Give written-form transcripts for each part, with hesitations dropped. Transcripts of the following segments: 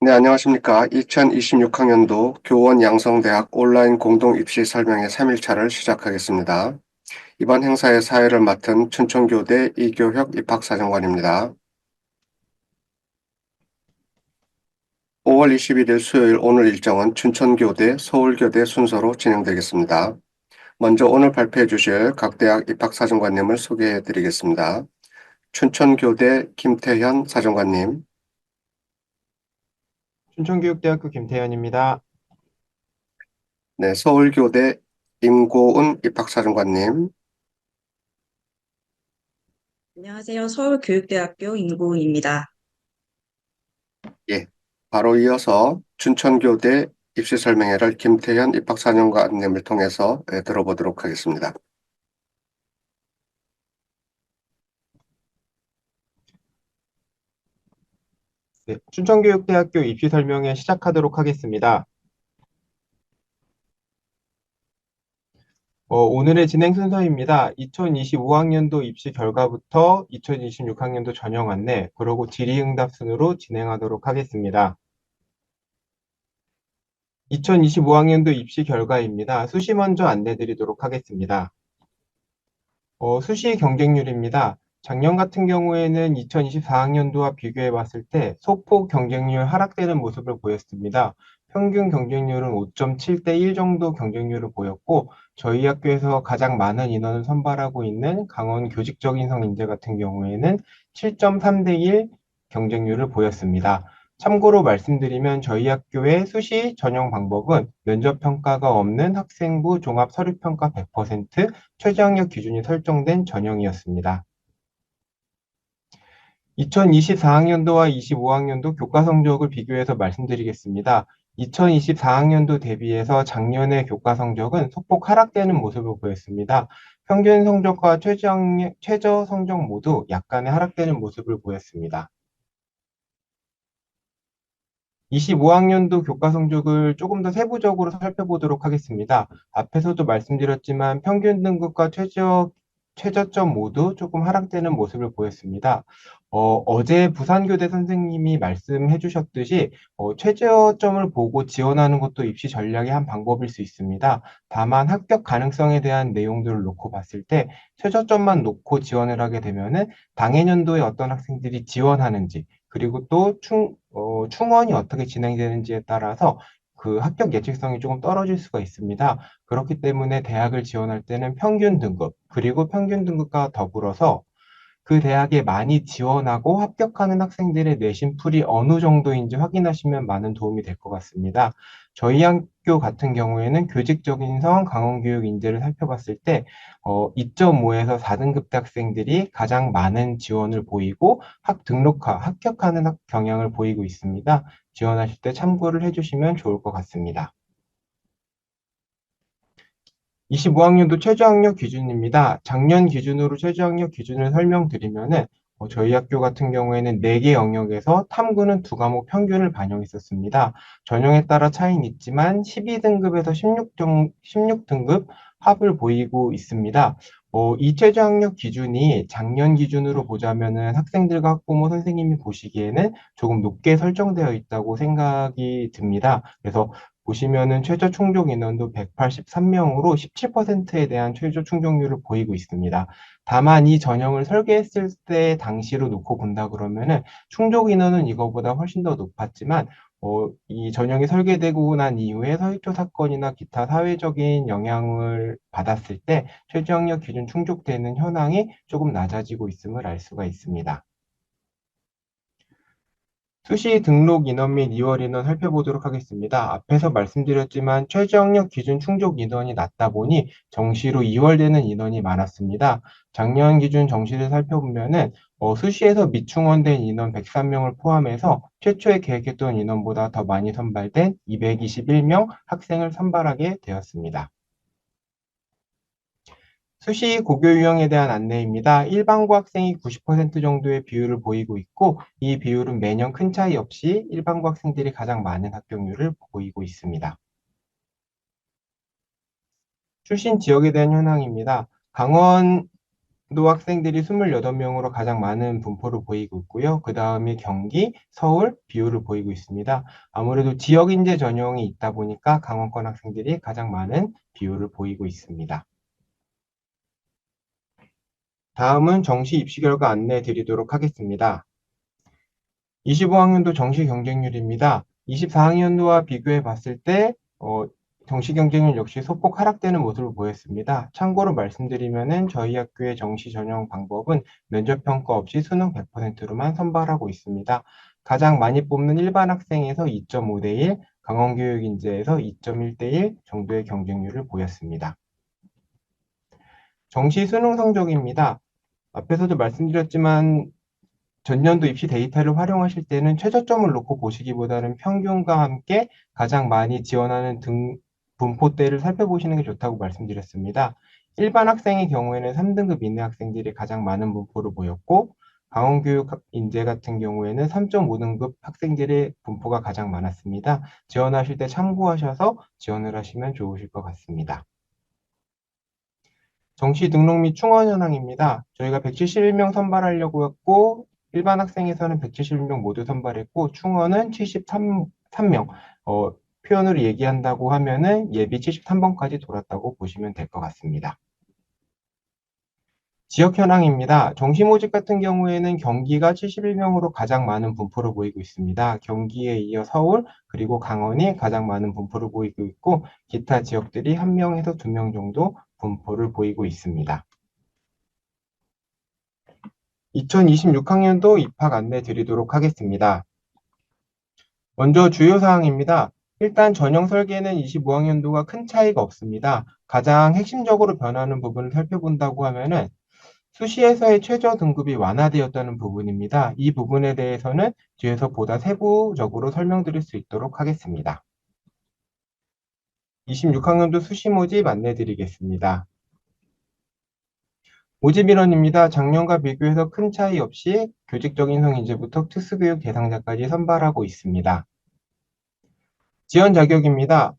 네, 안녕하십니까. 2026학년도 교원 양성대학 온라인 공동 입시 설명회 3일차를 시작하겠습니다. 이번 행사의 사회를 맡은 춘천교대 이교혁 입학사정관입니다. 5월 21일 수요일 오늘 일정은 춘천교대, 서울교대 순서로 진행되겠습니다. 먼저 오늘 발표해 주실 각 대학 입학사정관님을 소개해 드리겠습니다. 춘천교대 김태현 사정관님, 춘천교육대학교 김태현입니다. 네, 서울교대 임고은 입학사정관님, 안녕하세요. 서울교육대학교 임고은입니다. 예, 바로 이어서 춘천교대 입시설명회를 김태현 입학사정관님을 통해서 들어보도록 하겠습니다. 네, 춘천교육대학교 입시 설명회 시작하도록 하겠습니다. 오늘의 진행 순서입니다. 2025학년도 입시 결과부터 2026학년도 전형 안내, 그리고 질의응답 순으로 진행하도록 하겠습니다. 2025학년도 입시 결과입니다. 수시 먼저 안내 드리도록 하겠습니다. 수시 경쟁률입니다. 작년 같은 경우에는 2024학년도와 비교해 봤을 때 소폭 경쟁률 하락되는 모습을 보였습니다. 평균 경쟁률은 5.7대 1 정도 경쟁률을 보였고, 저희 학교에서 가장 많은 인원을 선발하고 있는 강원 교직적인성 인재 같은 경우에는 7.3대 1 경쟁률을 보였습니다. 참고로 말씀드리면 저희 학교의 수시 전형 방법은 면접 평가가 없는 학생부 종합 서류평가 100%, 최저학력 기준이 설정된 전형이었습니다. 2024학년도와 25학년도 교과 성적을 비교해서 말씀드리겠습니다. 2024학년도 대비해서 작년의 교과 성적은 소폭 하락되는 모습을 보였습니다. 평균 성적과 최저 성적 모두 약간의 하락되는 모습을 보였습니다. 25학년도 교과 성적을 조금 더 세부적으로 살펴보도록 하겠습니다. 앞에서도 말씀드렸지만 평균 등급과 최저점 모두 조금 하락되는 모습을 보였습니다. 어제 부산교대 선생님이 말씀해 주셨듯이 최저점을 보고 지원하는 것도 입시 전략의 한 방법일 수 있습니다. 다만 합격 가능성에 대한 내용들을 놓고 봤을 때 최저점만 놓고 지원을 하게 되면은 당해년도에 어떤 학생들이 지원하는지, 그리고 또 충원이 어떻게 진행되는지에 따라서 그 합격 예측성이 조금 떨어질 수가 있습니다. 그렇기 때문에 대학을 지원할 때는 평균 등급, 그리고 평균 등급과 더불어서 그 대학에 많이 지원하고 합격하는 학생들의 내신풀이 어느 정도인지 확인하시면 많은 도움이 될 것 같습니다. 저희 학교 같은 경우에는 교직적인성 강원교육 인재를 살펴봤을 때 2.5에서 4등급 학생들이 가장 많은 지원을 보이고 합격하는 경향을 보이고 있습니다. 지원하실 때 참고를 해주시면 좋을 것 같습니다. 25학년도 최저학력 기준입니다. 작년 기준으로 최저학력 기준을 설명드리면은 저희 학교 같은 경우에는 4개 영역에서 탐구는 2과목 평균을 반영했었습니다. 전형에 따라 차이는 있지만 12등급에서 16등급 합을 보이고 있습니다. 이 최저학력 기준이 작년 기준으로 보자면은 학생들과 학부모 선생님이 보시기에는 조금 높게 설정되어 있다고 생각이 듭니다. 그래서 보시면은 최저 충족 인원도 183명으로 17%에 대한 최저 충족률을 보이고 있습니다. 다만 이 전형을 설계했을 때 당시로 놓고 본다 그러면은 충족 인원은 이거보다 훨씬 더 높았지만 이 전형이 설계되고 난 이후에 서희초 사건이나 기타 사회적인 영향을 받았을 때 최저학력 기준 충족되는 현황이 조금 낮아지고 있음을 알 수가 있습니다. 수시 등록 인원 및 2월 인원 살펴보도록 하겠습니다. 앞에서 말씀드렸지만 최저학력 기준 충족 인원이 낮다 보니 정시로 2월되는 인원이 많았습니다. 작년 기준 정시를 살펴보면은 수시에서 미충원된 인원 103명을 포함해서 최초에 계획했던 인원보다 더 많이 선발된 221명 학생을 선발하게 되었습니다. 수시 고교 유형에 대한 안내입니다. 일반고 학생이 90% 정도의 비율을 보이고 있고, 이 비율은 매년 큰 차이 없이 일반고 학생들이 가장 많은 합격률을 보이고 있습니다. 출신 지역에 대한 현황입니다. 강원 학생들이 28명으로 가장 많은 분포를 보이고 있고요. 그 다음이 경기, 서울 비율을 보이고 있습니다. 아무래도 지역 인재 전형이 있다 보니까 강원권 학생들이 가장 많은 비율을 보이고 있습니다. 다음은 정시 입시 결과 안내 드리도록 하겠습니다. 25학년도 정시 경쟁률입니다. 24학년도와 비교해 봤을 때 정시 경쟁률 역시 소폭 하락되는 모습을 보였습니다. 참고로 말씀드리면은 저희 학교의 정시 전형 방법은 면접 평가 없이 수능 100%로만 선발하고 있습니다. 가장 많이 뽑는 일반 학생에서 2.5대 1, 강원교육인재에서 2.1대 1 정도의 경쟁률을 보였습니다. 정시 수능 성적입니다. 앞에서도 말씀드렸지만 전년도 입시 데이터를 활용하실 때는 최저점을 놓고 보시기보다는 평균과 함께 가장 많이 지원하는 분포대를 살펴보시는 게 좋다고 말씀드렸습니다. 일반 학생의 경우에는 3등급 이내 학생들이 가장 많은 분포를 보였고, 강원교육 인재 같은 경우에는 3.5등급 학생들의 분포가 가장 많았습니다. 지원하실 때 참고하셔서 지원을 하시면 좋으실 것 같습니다. 정시 등록 및 충원 현황입니다. 저희가 171명 선발하려고 했고, 일반 학생에서는 171명 모두 선발했고, 충원은 73명. 표현으로 얘기한다고 하면은 예비 73번까지 돌았다고 보시면 될 것 같습니다. 지역 현황입니다. 정시 모집 같은 경우에는 경기가 71명으로 가장 많은 분포를 보이고 있습니다. 경기에 이어 서울, 그리고 강원이 가장 많은 분포를 보이고 있고, 기타 지역들이 1명에서 2명 정도 분포를 보이고 있습니다. 2026학년도 입학 안내 드리도록 하겠습니다. 먼저 주요 사항입니다. 일단 전형 설계는 25학년도가 큰 차이가 없습니다. 가장 핵심적으로 변하는 부분을 살펴본다고 하면은 수시에서의 최저 등급이 완화되었다는 부분입니다. 이 부분에 대해서는 뒤에서 보다 세부적으로 설명드릴 수 있도록 하겠습니다. 26학년도 수시 모집 안내 드리겠습니다. 모집 인원입니다. 작년과 비교해서 큰 차이 없이 교직적인 성인재부터 특수교육 대상자까지 선발하고 있습니다. 지원 자격입니다.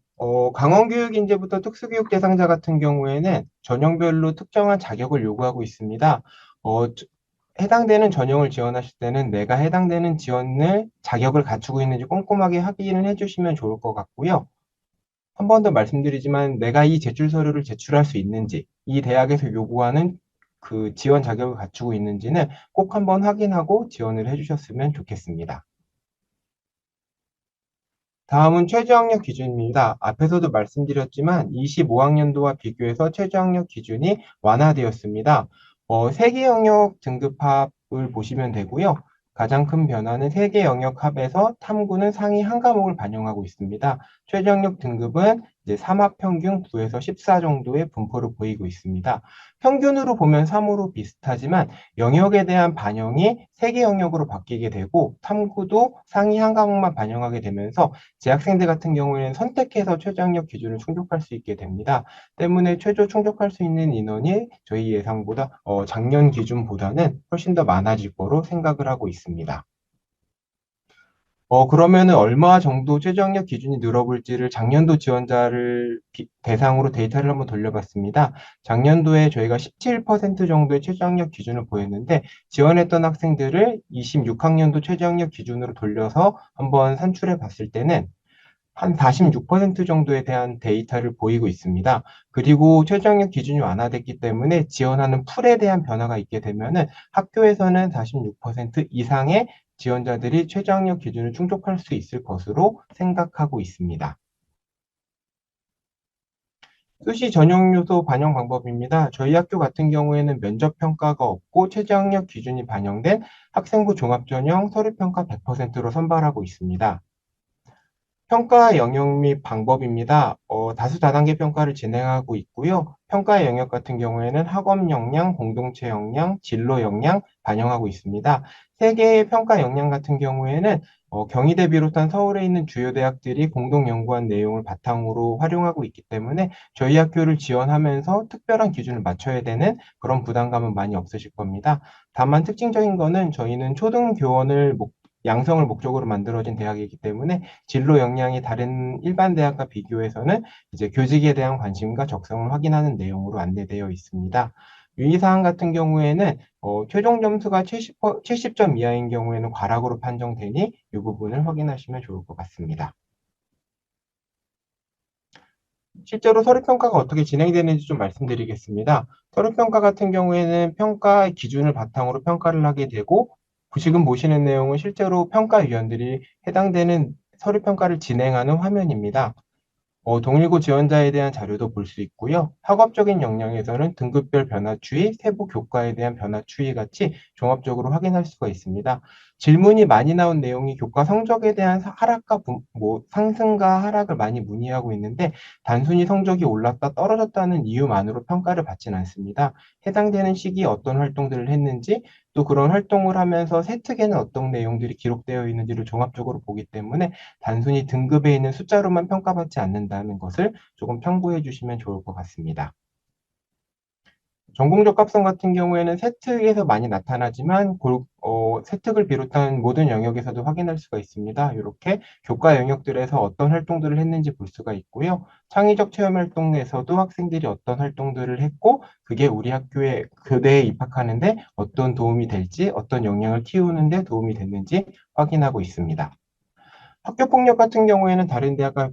강원교육인재부터 특수교육 대상자 같은 경우에는 전형별로 특정한 자격을 요구하고 있습니다. 해당되는 전형을 지원하실 때는 내가 해당되는 자격을 갖추고 있는지 꼼꼼하게 확인을 해주시면 좋을 것 같고요. 한 번 더 말씀드리지만 내가 이 제출 서류를 제출할 수 있는지, 이 대학에서 요구하는 그 지원 자격을 갖추고 있는지는 꼭 한번 확인하고 지원을 해주셨으면 좋겠습니다. 다음은 최저학력 기준입니다. 앞에서도 말씀드렸지만 25학년도와 비교해서 최저학력 기준이 완화되었습니다. 세개 영역 등급합을 보시면 되고요. 가장 큰 변화는 세개 영역 합에서 탐구는 상위 한 과목을 반영하고 있습니다. 최저학력 등급은 이제 3학 평균 9에서 14 정도의 분포를 보이고 있습니다. 평균으로 보면 3으로 비슷하지만 영역에 대한 반영이 세개 영역으로 바뀌게 되고 탐구도 상위 한 과목만 반영하게 되면서 재학생들 같은 경우에는 선택해서 최저학력 기준을 충족할 수 있게 됩니다. 때문에 최저 충족할 수 있는 인원이 저희 예상보다 작년 기준보다는 훨씬 더 많아질 거로 생각을 하고 있습니다. 그러면은 얼마 정도 최저학력 기준이 늘어볼지를 작년도 지원자를 대상으로 데이터를 한번 돌려봤습니다. 작년도에 저희가 17% 정도의 최저학력 기준을 보였는데 지원했던 학생들을 26학년도 최저학력 기준으로 돌려서 한번 산출해 봤을 때는 한 46% 정도에 대한 데이터를 보이고 있습니다. 그리고 최저학력 기준이 완화됐기 때문에 지원하는 풀에 대한 변화가 있게 되면은 학교에서는 46% 이상의 지원자들이 최저학력 기준을 충족할 수 있을 것으로 생각하고 있습니다. 수시 전형 요소 반영 방법입니다. 저희 학교 같은 경우에는 면접 평가가 없고 최저학력 기준이 반영된 학생부 종합전형 서류평가 100%로 선발하고 있습니다. 평가 영역 및 방법입니다. 다수 다단계 평가를 진행하고 있고요. 평가 영역 같은 경우에는 학업 역량, 공동체 역량, 진로 역량 반영하고 있습니다. 세 개의 평가 역량 같은 경우에는 경희대 비롯한 서울에 있는 주요 대학들이 공동 연구한 내용을 바탕으로 활용하고 있기 때문에 저희 학교를 지원하면서 특별한 기준을 맞춰야 되는 그런 부담감은 많이 없으실 겁니다. 다만 특징적인 거는 저희는 초등 교원을 양성을 목적으로 만들어진 대학이기 때문에 진로 역량이 다른 일반 대학과 비교해서는 이제 교직에 대한 관심과 적성을 확인하는 내용으로 안내되어 있습니다. 유의사항 같은 경우에는 최종 점수가 70점 이하인 경우에는 과락으로 판정되니 이 부분을 확인하시면 좋을 것 같습니다. 실제로 서류평가가 어떻게 진행되는지 좀 말씀드리겠습니다. 서류평가 같은 경우에는 평가 기준을 바탕으로 평가를 하게 되고, 지금 보시는 내용은 실제로 평가위원들이 해당되는 서류평가를 진행하는 화면입니다. 동일고 지원자에 대한 자료도 볼 수 있고요. 학업적인 역량에서는 등급별 변화 추이, 세부 교과에 대한 변화 추이 같이 종합적으로 확인할 수가 있습니다. 질문이 많이 나온 내용이 교과 성적에 대한 상승과 하락을 많이 문의하고 있는데, 단순히 성적이 올랐다 떨어졌다는 이유만으로 평가를 받진 않습니다. 해당되는 시기에 어떤 활동들을 했는지, 또 그런 활동을 하면서 세특에는 어떤 내용들이 기록되어 있는지를 종합적으로 보기 때문에 단순히 등급에 있는 숫자로만 평가받지 않는다는 것을 조금 참고해 주시면 좋을 것 같습니다. 전공 적합성 같은 경우에는 세특에서 많이 나타나지만 세특을 비롯한 모든 영역에서도 확인할 수가 있습니다. 이렇게 교과 영역들에서 어떤 활동들을 했는지 볼 수가 있고요. 창의적 체험 활동에서도 학생들이 어떤 활동들을 했고 그게 우리 학교에 교대에 입학하는데 어떤 도움이 될지, 어떤 역량을 키우는데 도움이 됐는지 확인하고 있습니다. 학교폭력 같은 경우에는 다른 대학과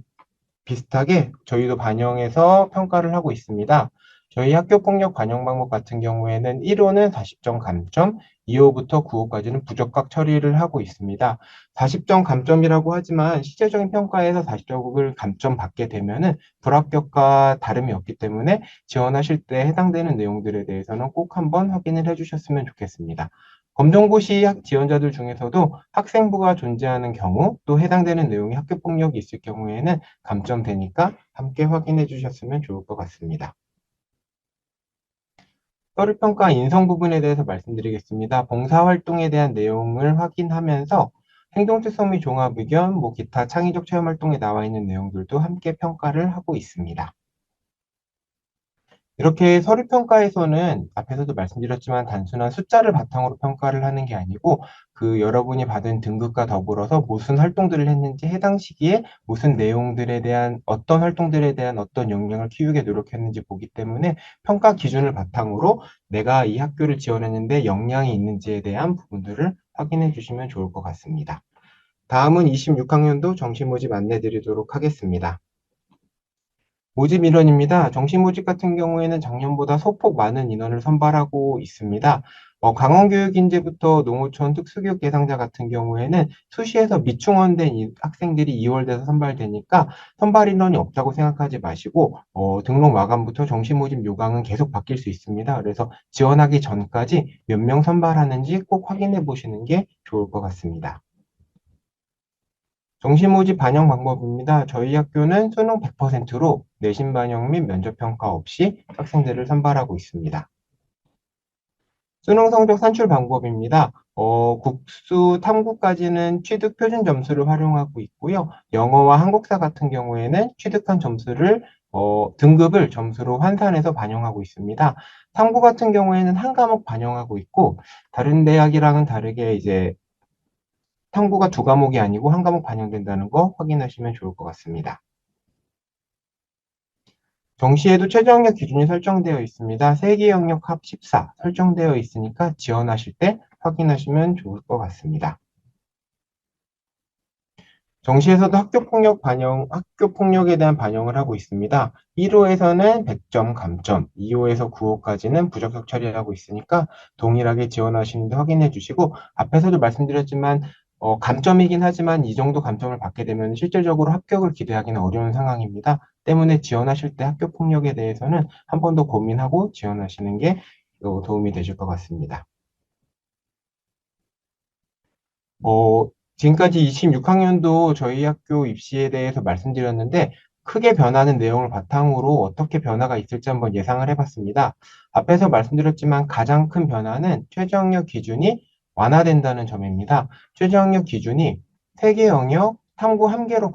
비슷하게 저희도 반영해서 평가를 하고 있습니다. 저희 학교폭력 반영 방법 같은 경우에는 1호는 40점 감점, 2호부터 9호까지는 부적격 처리를 하고 있습니다. 40점 감점이라고 하지만 실제적인 평가에서 40점을 감점 받게 되면은 불합격과 다름이 없기 때문에 지원하실 때 해당되는 내용들에 대해서는 꼭 한번 확인을 해주셨으면 좋겠습니다. 검정고시 지원자들 중에서도 학생부가 존재하는 경우 또 해당되는 내용이 학교폭력이 있을 경우에는 감점되니까 함께 확인해 주셨으면 좋을 것 같습니다. 서류평가 인성 부분에 대해서 말씀드리겠습니다. 봉사활동에 대한 내용을 확인하면서 행동특성 및 종합의견, 기타 창의적 체험활동에 나와 있는 내용들도 함께 평가를 하고 있습니다. 이렇게 서류평가에서는 앞에서도 말씀드렸지만 단순한 숫자를 바탕으로 평가를 하는 게 아니고 그 여러분이 받은 등급과 더불어서 무슨 활동들을 했는지 해당 시기에 무슨 내용들에 대한 어떤 활동들에 대한 어떤 역량을 키우게 노력했는지 보기 때문에 평가 기준을 바탕으로 내가 이 학교를 지원했는데 역량이 있는지에 대한 부분들을 확인해 주시면 좋을 것 같습니다. 다음은 26학년도 정시 모집 안내 드리도록 하겠습니다. 모집 인원입니다. 정시 모집 같은 경우에는 작년보다 소폭 많은 인원을 선발하고 있습니다. 강원교육인재부터 농어촌 특수교육 대상자 같은 경우에는 수시에서 미충원된 학생들이 2월 돼서 선발되니까 선발 인원이 없다고 생각하지 마시고 등록 마감부터 정시 모집 요강은 계속 바뀔 수 있습니다. 그래서 지원하기 전까지 몇 명 선발하는지 꼭 확인해 보시는 게 좋을 것 같습니다. 정시 모집 반영 방법입니다. 저희 학교는 수능 100%로 내신 반영 및 면접 평가 없이 학생들을 선발하고 있습니다. 수능 성적 산출 방법입니다. 국수 탐구까지는 취득 표준 점수를 활용하고 있고요. 영어와 한국사 같은 경우에는 취득한 점수를 등급을 점수로 환산해서 반영하고 있습니다. 탐구 같은 경우에는 한 과목 반영하고 있고 다른 대학이랑은 다르게 이제 탐구가 두 과목이 아니고 한 과목 반영된다는 거 확인하시면 좋을 것 같습니다. 정시에도 최저학력 기준이 설정되어 있습니다. 3개 영역 합 14 설정되어 있으니까 지원하실 때 확인하시면 좋을 것 같습니다. 정시에서도 학교폭력에 대한 반영을 하고 있습니다. 1호에서는 100점 감점, 2호에서 9호까지는 부적격 처리하고 있으니까 동일하게 지원하시는데 확인해 주시고, 앞에서도 말씀드렸지만, 감점이긴 하지만 이 정도 감점을 받게 되면 실질적으로 합격을 기대하기는 어려운 상황입니다. 때문에 지원하실 때 학교폭력에 대해서는 한 번 더 고민하고 지원하시는 게 도움이 되실 것 같습니다. 지금까지 26학년도 저희 학교 입시에 대해서 말씀드렸는데 크게 변하는 내용을 바탕으로 어떻게 변화가 있을지 한번 예상을 해봤습니다. 앞에서 말씀드렸지만 가장 큰 변화는 최저학력 기준이 완화된다는 점입니다. 최저학력 기준이 3개 영역 탐구 1개로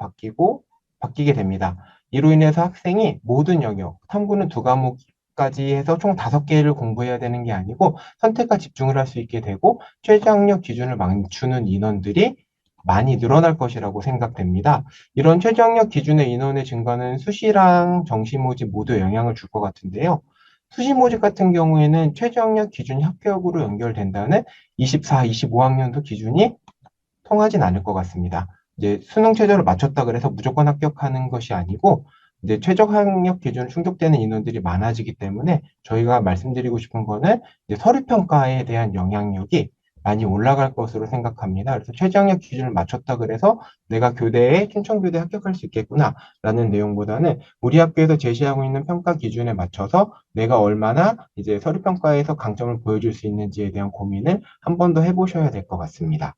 바뀌게 됩니다. 이로 인해서 학생이 모든 영역, 탐구는 2과목까지 해서 총 5개를 공부해야 되는 게 아니고 선택과 집중을 할 수 있게 되고 최저학력 기준을 맞추는 인원들이 많이 늘어날 것이라고 생각됩니다. 이런 최저학력 기준의 인원의 증가는 수시랑 정시 모집 모두 영향을 줄 것 같은데요. 수시 모집 같은 경우에는 최저학력 기준이 합격으로 연결된다는 24, 25학년도 기준이 통하진 않을 것 같습니다. 이제 수능 최저를 맞췄다 그래서 무조건 합격하는 것이 아니고 이제 최저 학력 기준 충족되는 인원들이 많아지기 때문에 저희가 말씀드리고 싶은 거는 이제 서류 평가에 대한 영향력이 많이 올라갈 것으로 생각합니다. 그래서 최저 학력 기준을 맞췄다 그래서 내가 교대에 춘천교대에 합격할 수 있겠구나라는 내용보다는 우리 학교에서 제시하고 있는 평가 기준에 맞춰서 내가 얼마나 이제 서류 평가에서 강점을 보여줄 수 있는지에 대한 고민을 한 번 더 해보셔야 될 것 같습니다.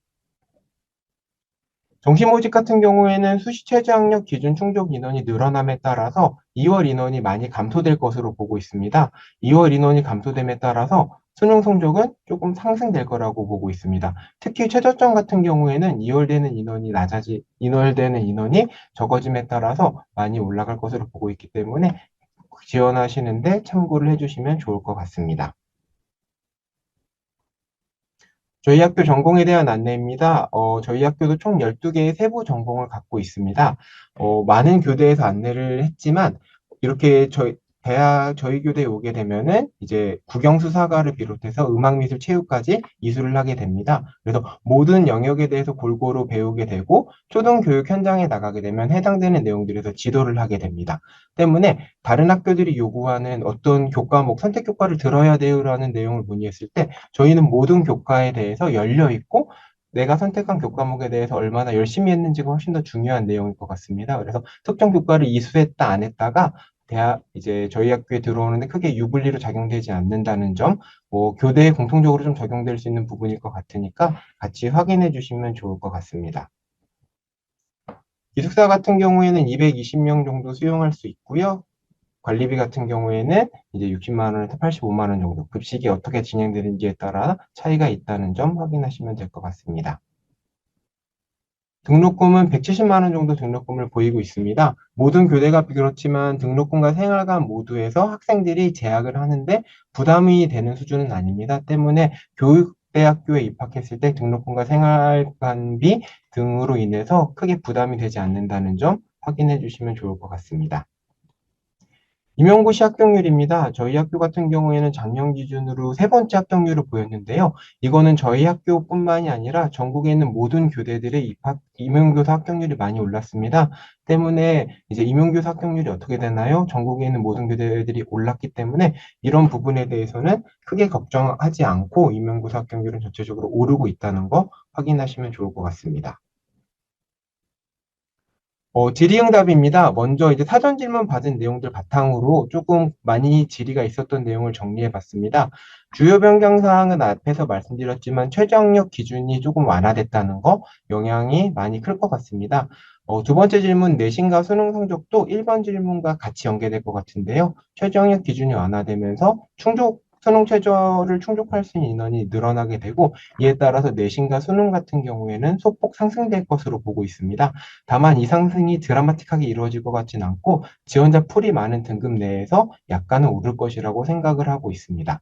정시모집 같은 경우에는 수시 최저학력 기준 충족 인원이 늘어남에 따라서 2월 인원이 많이 감소될 것으로 보고 있습니다. 2월 인원이 감소됨에 따라서 수능 성적은 조금 상승될 거라고 보고 있습니다. 특히 최저점 같은 경우에는 2월 되는 인원이 적어짐에 따라서 많이 올라갈 것으로 보고 있기 때문에 지원하시는데 참고를 해주시면 좋을 것 같습니다. 저희 학교 전공에 대한 안내입니다. 저희 학교도 총 12개의 세부 전공을 갖고 있습니다. 많은 교대에서 안내를 했지만, 이렇게 저희 교대에 오게 되면은 이제 국영수사과를 비롯해서 음악미술 체육까지 이수를 하게 됩니다. 그래서 모든 영역에 대해서 골고루 배우게 되고, 초등교육 현장에 나가게 되면 해당되는 내용들에서 지도를 하게 됩니다. 때문에 다른 학교들이 요구하는 어떤 교과목, 선택 교과를 들어야 돼요라는 내용을 문의했을 때 저희는 모든 교과에 대해서 열려 있고 내가 선택한 교과목에 대해서 얼마나 열심히 했는지가 훨씬 더 중요한 내용일 것 같습니다. 그래서 특정 교과를 이수했다 안 했다가 대학 이제 저희 학교에 들어오는데 크게 유불리로 작용되지 않는다는 점, 뭐 교대에 공통적으로 좀 적용될 수 있는 부분일 것 같으니까 같이 확인해 주시면 좋을 것 같습니다. 기숙사 같은 경우에는 220명 정도 수용할 수 있고요. 관리비 같은 경우에는 이제 60만 원에서 85만 원 정도, 급식이 어떻게 진행되는지에 따라 차이가 있다는 점 확인하시면 될 것 같습니다. 등록금은 170만 원 정도 등록금을 보이고 있습니다. 모든 교대가 그렇지만 등록금과 생활관 모두에서 학생들이 재학을 하는데 부담이 되는 수준은 아닙니다. 때문에 교육대학교에 입학했을 때 등록금과 생활관비 등으로 인해서 크게 부담이 되지 않는다는 점 확인해 주시면 좋을 것 같습니다. 임용고시 합격률입니다. 저희 학교 같은 경우에는 작년 기준으로 세 번째 합격률을 보였는데요. 이거는 저희 학교뿐만이 아니라 전국에 있는 모든 교대들의 임용교사 합격률이 많이 올랐습니다. 때문에 이제 임용교사 합격률이 어떻게 되나요? 전국에 있는 모든 교대들이 올랐기 때문에 이런 부분에 대해서는 크게 걱정하지 않고 임용교사 합격률은 전체적으로 오르고 있다는 거 확인하시면 좋을 것 같습니다. 질의응답입니다. 먼저 이제 사전 질문 받은 내용들 바탕으로 조금 많이 질의가 있었던 내용을 정리해 봤습니다. 주요 변경 사항은 앞에서 말씀드렸지만 최저학력 기준이 조금 완화됐다는 거 영향이 많이 클 것 같습니다. 두 번째 질문 내신과 수능 성적도 1번 질문과 같이 연계될 것 같은데요. 최저학력 기준이 완화되면서 수능 최저를 충족할 수 있는 인원이 늘어나게 되고 이에 따라서 내신과 수능 같은 경우에는 소폭 상승될 것으로 보고 있습니다. 다만 이 상승이 드라마틱하게 이루어질 것 같진 않고 지원자 풀이 많은 등급 내에서 약간은 오를 것이라고 생각을 하고 있습니다.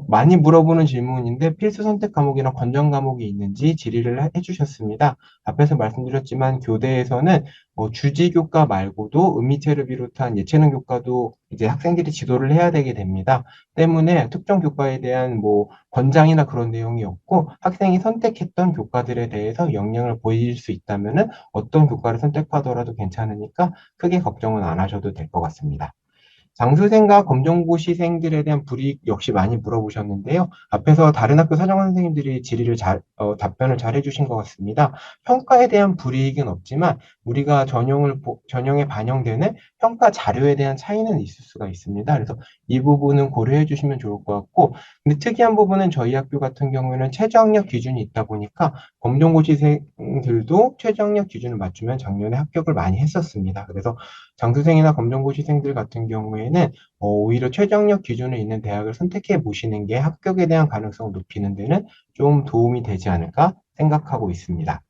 많이 물어보는 질문인데 필수 선택 과목이나 권장 과목이 있는지 질의를 해주셨습니다. 앞에서 말씀드렸지만 교대에서는 주지 교과 말고도 음이체를 비롯한 예체능 교과도 이제 학생들이 지도를 해야 되게 됩니다. 때문에 특정 교과에 대한 뭐 권장이나 그런 내용이 없고 학생이 선택했던 교과들에 대해서 영향을 보일 수 있다면은 어떤 교과를 선택하더라도 괜찮으니까 크게 걱정은 안 하셔도 될 것 같습니다. 장수생과 검정고시생들에 대한 불이익 역시 많이 물어보셨는데요. 앞에서 다른 학교 사정관 선생님들이 답변을 잘 해주신 것 같습니다. 평가에 대한 불이익은 없지만 우리가 전형에 반영되는 평가 자료에 대한 차이는 있을 수가 있습니다. 그래서 이 부분은 고려해 주시면 좋을 것 같고, 근데 특이한 부분은 저희 학교 같은 경우에는 최저학력 기준이 있다 보니까 검정고시생들도 최저학력 기준을 맞추면 작년에 합격을 많이 했었습니다. 그래서 장수생이나 검정고시생들 같은 경우에는 오히려 최저학력 기준에 있는 대학을 선택해 보시는 게 합격에 대한 가능성을 높이는 데는 좀 도움이 되지 않을까 생각하고 있습니다.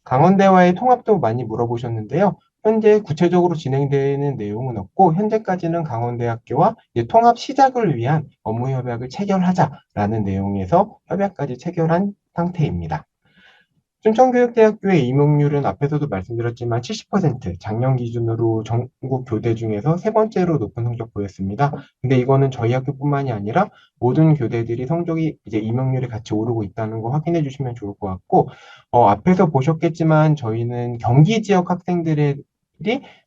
강원대와의 통합도 많이 물어보셨는데요. 현재 구체적으로 진행되는 내용은 없고 현재까지는 강원대학교와 통합 시작을 위한 업무 협약을 체결하자라는 내용에서 협약까지 체결한 상태입니다. 춘천교육대학교의 임용률은 앞에서도 말씀드렸지만 70%, 작년 기준으로 전국 교대 중에서 세 번째로 높은 성적 보였습니다. 근데 이거는 저희 학교뿐만이 아니라 모든 교대들이 성적이 이제 임용률이 같이 오르고 있다는 거 확인해 주시면 좋을 것 같고, 앞에서 보셨겠지만 저희는 경기 지역 학생들의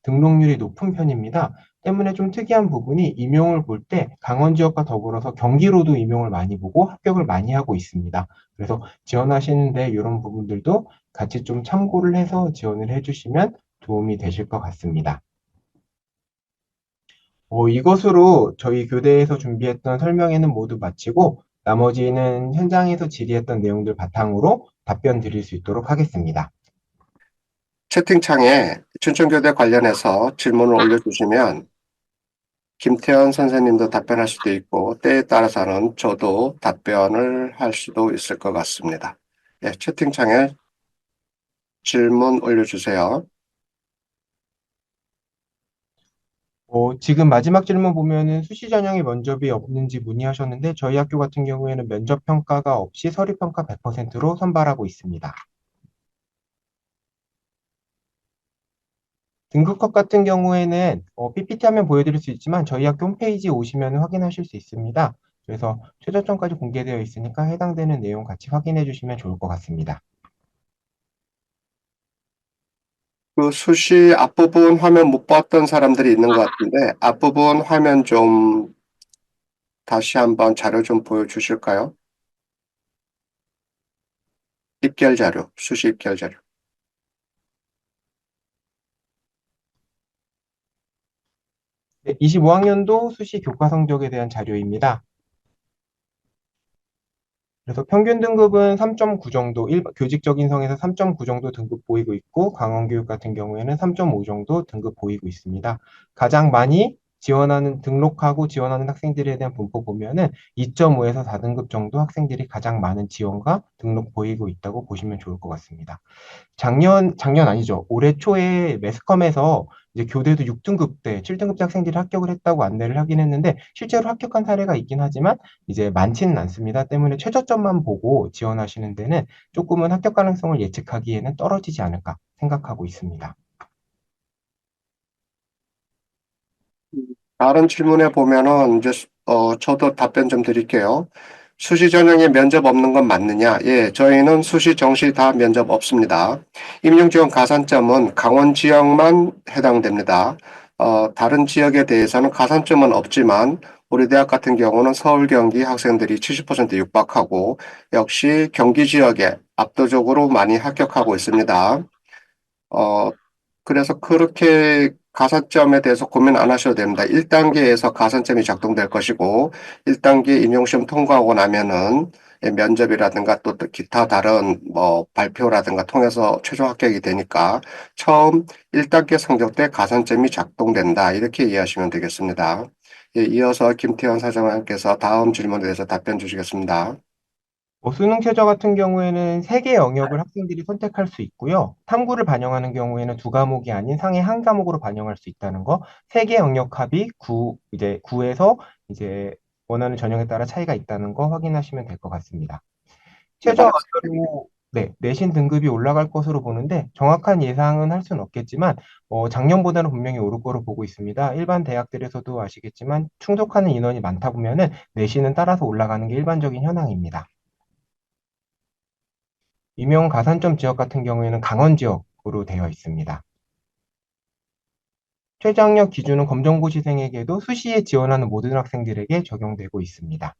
등록률이 높은 편입니다. 때문에 좀 특이한 부분이 임용을 볼 때 강원 지역과 더불어서 경기로도 임용을 많이 보고 합격을 많이 하고 있습니다. 그래서 지원하시는데 이런 부분들도 같이 좀 참고를 해서 지원을 해주시면 도움이 되실 것 같습니다. 이것으로 저희 교대에서 준비했던 설명회는 모두 마치고 나머지는 현장에서 질의했던 내용들 바탕으로 답변 드릴 수 있도록 하겠습니다. 채팅창에 춘천교대 관련해서 질문을 올려주시면 김태현 선생님도 답변할 수도 있고 때에 따라서는 저도 답변을 할 수도 있을 것 같습니다. 예, 채팅창에 질문 올려주세요. 지금 마지막 질문 보면은 수시 전형에 면접이 없는지 문의하셨는데 저희 학교 같은 경우에는 면접 평가가 없이 서류 평가 100%로 선발하고 있습니다. 등급컷 같은 경우에는 PPT 화면 보여드릴 수 있지만 저희 학교 홈페이지 오시면 확인하실 수 있습니다. 그래서 최저점까지 공개되어 있으니까 해당되는 내용 같이 확인해 주시면 좋을 것 같습니다. 그 수시 앞부분 화면 못 봤던 사람들이 있는 것 같은데 앞부분 화면 좀 다시 한번 자료 좀 보여주실까요? 입결 자료, 수시 입결 자료. 네, 25학년도 수시 교과 성적에 대한 자료입니다. 그래서 평균 등급은 3.9 정도, 교직적인 성에서 3.9 정도 등급 보이고 있고, 강원교육 같은 경우에는 3.5 정도 등급 보이고 있습니다. 가장 많이 등록하고 지원하는 학생들에 대한 분포 보면은 2.5에서 4등급 정도 학생들이 가장 많은 지원과 등록 보이고 있다고 보시면 좋을 것 같습니다. 작년 아니죠. 올해 초에 매스컴에서 이제 교대도 6등급대, 7등급대 학생들이 합격을 했다고 안내를 하긴 했는데 실제로 합격한 사례가 있긴 하지만 이제 많지는 않습니다. 때문에 최저점만 보고 지원하시는 데는 조금은 합격 가능성을 예측하기에는 떨어지지 않을까 생각하고 있습니다. 다른 질문에 보면은 이제 저도 답변 좀 드릴게요. 수시 전형에 면접 없는 건 맞느냐? 예, 저희는 수시 정시 다 면접 없습니다. 임용지원 가산점은 강원 지역만 해당됩니다. 다른 지역에 대해서는 가산점은 없지만 우리 대학 같은 경우는 서울 경기 학생들이 70% 육박하고 역시 경기 지역에 압도적으로 많이 합격하고 있습니다. 어, 그래서 그렇게 가산점에 대해서 고민 안 하셔도 됩니다. 1단계에서 가산점이 작동될 것이고 1단계 임용시험 통과하고 나면은 면접이라든가 또 기타 다른 뭐 발표라든가 통해서 최종 합격이 되니까 처음 1단계 성적 때 가산점이 작동된다. 이렇게 이해하시면 되겠습니다. 예, 이어서 김태현 사장님께서 다음 질문에 대해서 답변 주시겠습니다. 수능 최저 같은 경우에는 3개 영역을 학생들이 선택할 수 있고요. 탐구를 반영하는 경우에는 2과목이 아닌 상위 1과목으로 반영할 수 있다는 거. 3개 영역 합이 9에서 이제 원하는 전형에 따라 차이가 있다는 거 확인하시면 될 것 같습니다. 네, 최저 학교로 네, 내신 등급이 올라갈 것으로 보는데 정확한 예상은 할 수는 없겠지만 작년보다는 분명히 오를 거로 보고 있습니다. 일반 대학들에서도 아시겠지만 충족하는 인원이 많다 보면은 내신은 따라서 올라가는 게 일반적인 현황입니다. 임용 가산점 지역 같은 경우에는 강원 지역으로 되어 있습니다. 최저학력 기준은 검정고시생에게도 수시에 지원하는 모든 학생들에게 적용되고 있습니다.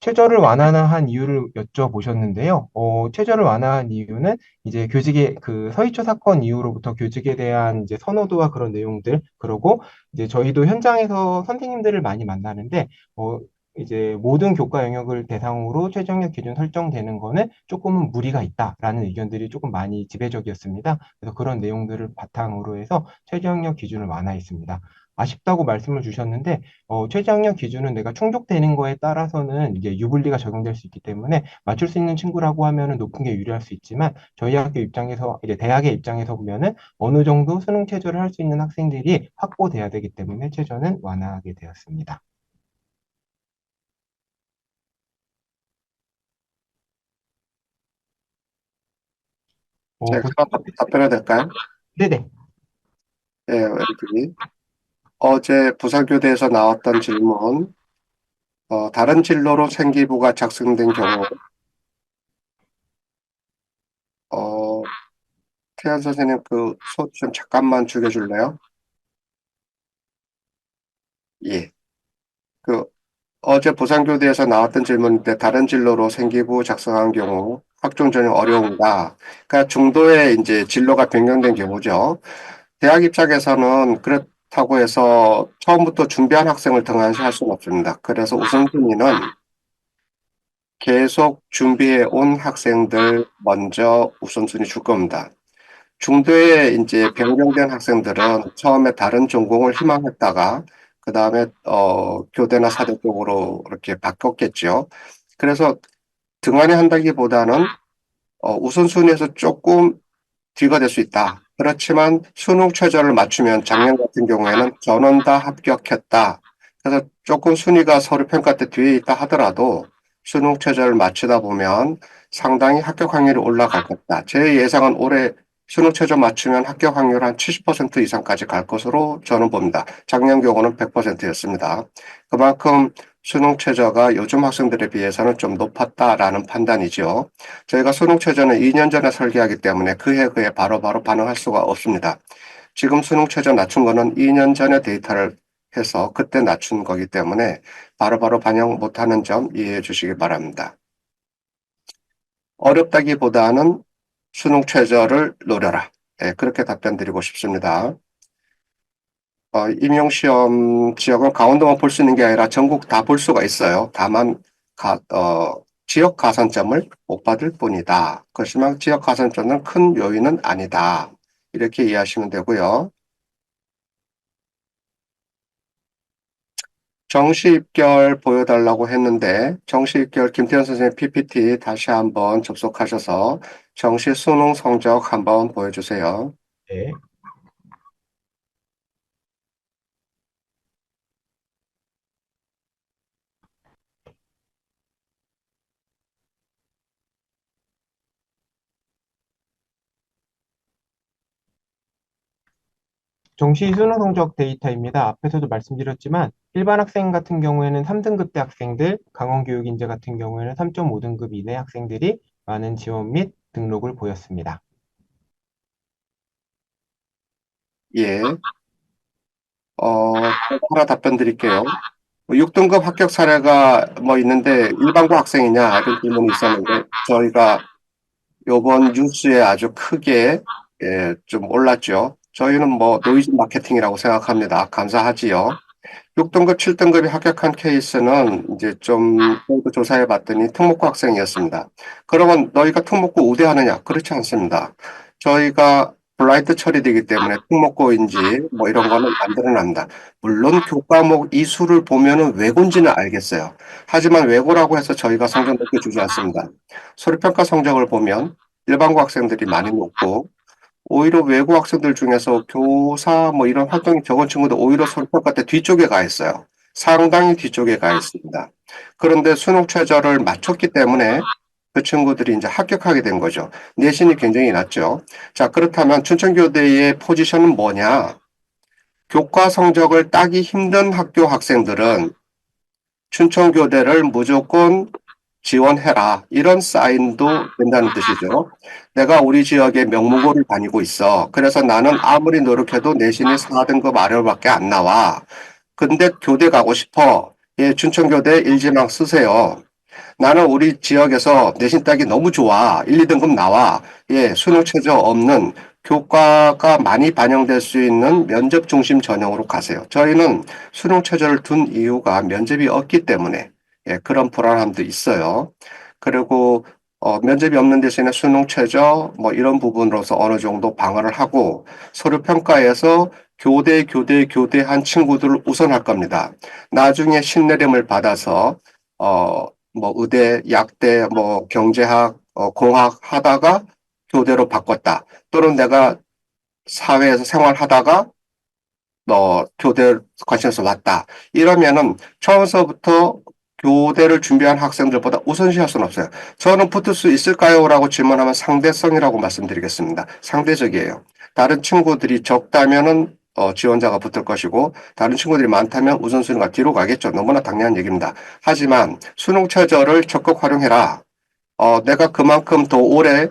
최저를 완화한 이유를 여쭤보셨는데요. 최저를 완화한 이유는 이제 교직의 그 서희초 사건 이후로부터 교직에 대한 이제 선호도와 그런 내용들, 그리고 이제 저희도 현장에서 선생님들을 많이 만나는데, 이제 모든 교과 영역을 대상으로 최저학력 기준 설정되는 거는 조금은 무리가 있다라는 의견들이 조금 많이 지배적이었습니다. 그래서 그런 내용들을 바탕으로 해서 최저학력 기준을 완화했습니다. 아쉽다고 말씀을 주셨는데 최저학력 기준은 내가 충족되는 거에 따라서는 이제 유불리가 적용될 수 있기 때문에 맞출 수 있는 친구라고 하면은 높은 게 유리할 수 있지만 저희 학교 입장에서 이제 대학의 입장에서 보면은 어느 정도 수능 최저를 할 수 있는 학생들이 확보돼야 되기 때문에 최저는 완화하게 되었습니다. 제가 답변해도 될까요? 네네. 예, 왼쪽이. 어제 부사교대에서 나왔던 질문, 다른 진로로 생기부가 작성된 경우, 어, 태연 선생님 그 소 좀 잠깐만 죽여줄래요? 예. 그 어제 부산교대에서 나왔던 질문인데 다른 진로로 생기부 작성한 경우 학종 전형 어려운가? 그러니까 중도에 이제 진로가 변경된 경우죠. 대학 입장에서는 그렇다고 해서 처음부터 준비한 학생을 등한시할 수는 없습니다. 그래서 우선순위는 계속 준비해 온 학생들 먼저 우선순위 줄 겁니다. 중도에 이제 변경된 학생들은 처음에 다른 전공을 희망했다가 그 다음에 교대나 사대 쪽으로 이렇게 바꿨겠죠. 그래서 등한히 한다기보다는 우선순위에서 조금 뒤가 될 수 있다. 그렇지만 수능 최저를 맞추면 작년 같은 경우에는 전원 다 합격했다. 그래서 조금 순위가 서류 평가 때 뒤에 있다 하더라도 수능 최저를 맞추다 보면 상당히 합격 확률이 올라갈 것이다. 제 예상은 올해 수능 최저 맞추면 합격 확률 한 70% 이상까지 갈 것으로 저는 봅니다. 작년 경우는 100%였습니다. 그만큼 수능 최저가 요즘 학생들에 비해서는 좀 높았다라는 판단이죠. 저희가 수능 최저는 2년 전에 설계하기 때문에 그해 그해 바로바로 반응할 수가 없습니다. 지금 수능 최저 낮춘 거는 2년 전에 데이터를 해서 그때 낮춘 거기 때문에 바로바로 반영 못하는 점 이해해 주시기 바랍니다. 어렵다기보다는 수능 최저를 노려라. 네, 그렇게 답변 드리고 싶습니다. 임용시험 지역은 강원도만 볼 수 있는 게 아니라 전국 다 볼 수가 있어요. 다만 지역 가산점을 못 받을 뿐이다. 그렇지만 지역 가산점은 큰 요인은 아니다. 이렇게 이해하시면 되고요. 정시 입결 보여달라고 했는데 정시 입결 김태현 선생님 PPT 다시 한번 접속하셔서 정시 수능 성적 한번 보여주세요. 네. 정시 수능 성적 데이터입니다. 앞에서도 말씀드렸지만 일반 학생 같은 경우에는 3등급 대 학생들, 강원교육인재 같은 경우에는 3.5등급 이내 학생들이 많은 지원 및 등록을 보였습니다. 예, 하나 답변 드릴게요. 6등급 합격 사례가 뭐 있는데 일반고 학생이냐 이런 질문이 있었는데 저희가 요번 뉴스에 아주 크게 좀 올랐죠. 저희는 뭐 노이즈 마케팅이라고 생각합니다. 감사하지요. 6등급, 7등급이 합격한 케이스는 이제 좀 저희도 조사해 봤더니 특목고 학생이었습니다. 그러면 너희가 특목고 우대하느냐? 그렇지 않습니다. 저희가 블라인드 처리되기 때문에 특목고인지 뭐 이런 거는 안 드러납니다. 물론 교과목 이수를 보면은 외고인지는 알겠어요. 하지만 외고라고 해서 저희가 성적 높게 주지 않습니다. 서류평가 성적을 보면 일반고 학생들이 많이 높고 오히려 외국 학생들 중에서 교사 뭐 이런 활동이 적은 친구들 오히려 서울평가 때 뒤쪽에 가 있어요. 상당히 뒤쪽에 가 있습니다. 그런데 수능 최저를 맞췄기 때문에 그 친구들이 이제 합격하게 된 거죠. 내신이 굉장히 낮죠. 자, 그렇다면 춘천교대의 포지션은 뭐냐? 교과 성적을 따기 힘든 학교 학생들은 춘천교대를 무조건 지원해라. 이런 사인도 된다는 뜻이죠. 내가 우리 지역에 명문고를 다니고 있어. 그래서 나는 아무리 노력해도 내신이 4등급 아래로밖에 안 나와. 근데 교대 가고 싶어. 예, 춘천교대 일지망 쓰세요. 나는 우리 지역에서 내신 따기 너무 좋아. 1, 2등급 나와. 예, 수능 최저 없는 교과가 많이 반영될 수 있는 면접 중심 전형으로 가세요. 저희는 수능 최저를 둔 이유가 면접이 없기 때문에 그런 불안함도 있어요. 그리고 면접이 없는 대신에 수능 최저 뭐 이런 부분으로서 어느 정도 방어를 하고 서류 평가에서 교대한 친구들을 우선할 겁니다. 나중에 신내림을 받아서 뭐 의대, 약대, 뭐 경제학, 공학 하다가 교대로 바꿨다. 또는 내가 사회에서 생활하다가 너 교대 관심에서 왔다. 이러면은 처음서부터 교대를 준비한 학생들보다 우선시할 수는 없어요. 저는 붙을 수 있을까요? 라고 질문하면 상대성이라고 말씀드리겠습니다. 상대적이에요. 다른 친구들이 적다면은 지원자가 붙을 것이고 다른 친구들이 많다면 우선순위가 뒤로 가겠죠. 너무나 당연한 얘기입니다. 하지만 수능 최저를 적극 활용해라. 내가 그만큼 더 오래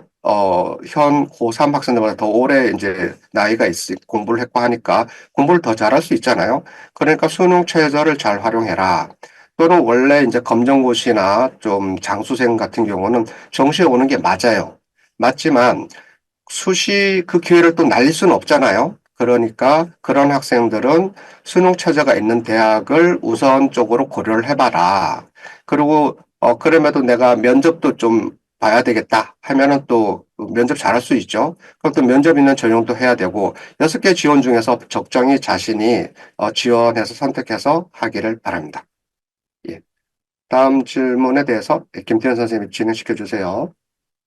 현 고3 학생들보다 더 오래 이제 나이가 공부를 했고 하니까 공부를 더 잘할 수 있잖아요. 그러니까 수능 최저를 잘 활용해라. 또는 원래 이제 검정고시나 좀 장수생 같은 경우는 정시에 오는 게 맞아요. 맞지만 수시 그 기회를 또 날릴 수는 없잖아요. 그러니까 그런 학생들은 수능 최저가 있는 대학을 우선적으로 고려를 해봐라. 그리고 그럼에도 내가 면접도 좀 봐야 되겠다 하면은 또 면접 잘할 수 있죠. 그럼 또 면접 있는 전형도 해야 되고 6개 지원 중에서 적정히 자신이 지원해서 선택해서 하기를 바랍니다. 예. 다음 질문에 대해서 김태현 선생님이 진행시켜 주세요.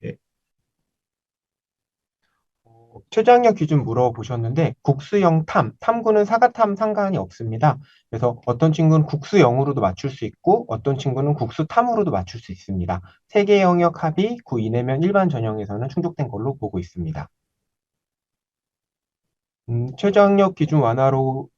네. 최저학력 기준 물어보셨는데 국수형 탐구는 사과탐 상관이 없습니다. 그래서 어떤 친구는 국수형으로도 맞출 수 있고 어떤 친구는 국수탐으로도 맞출 수 있습니다. 세 개 영역 합이 9 이내면 일반 전형에서는 충족된 걸로 보고 있습니다. 최저학력 기준 완화로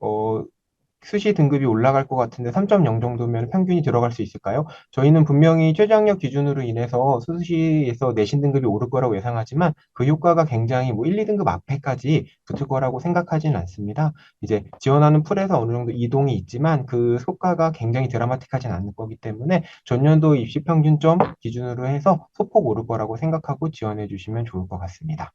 수시 등급이 올라갈 것 같은데 3.0 정도면 평균이 들어갈 수 있을까요? 저희는 분명히 최저학력 기준으로 인해서 수시에서 내신 등급이 오를 거라고 예상하지만 그 효과가 굉장히 뭐 1, 2등급 앞에까지 붙을 거라고 생각하지는 않습니다. 이제 지원하는 풀에서 어느 정도 이동이 있지만 그 효과가 굉장히 드라마틱하진 않을 거기 때문에 전년도 입시 평균점 기준으로 해서 소폭 오를 거라고 생각하고 지원해 주시면 좋을 것 같습니다.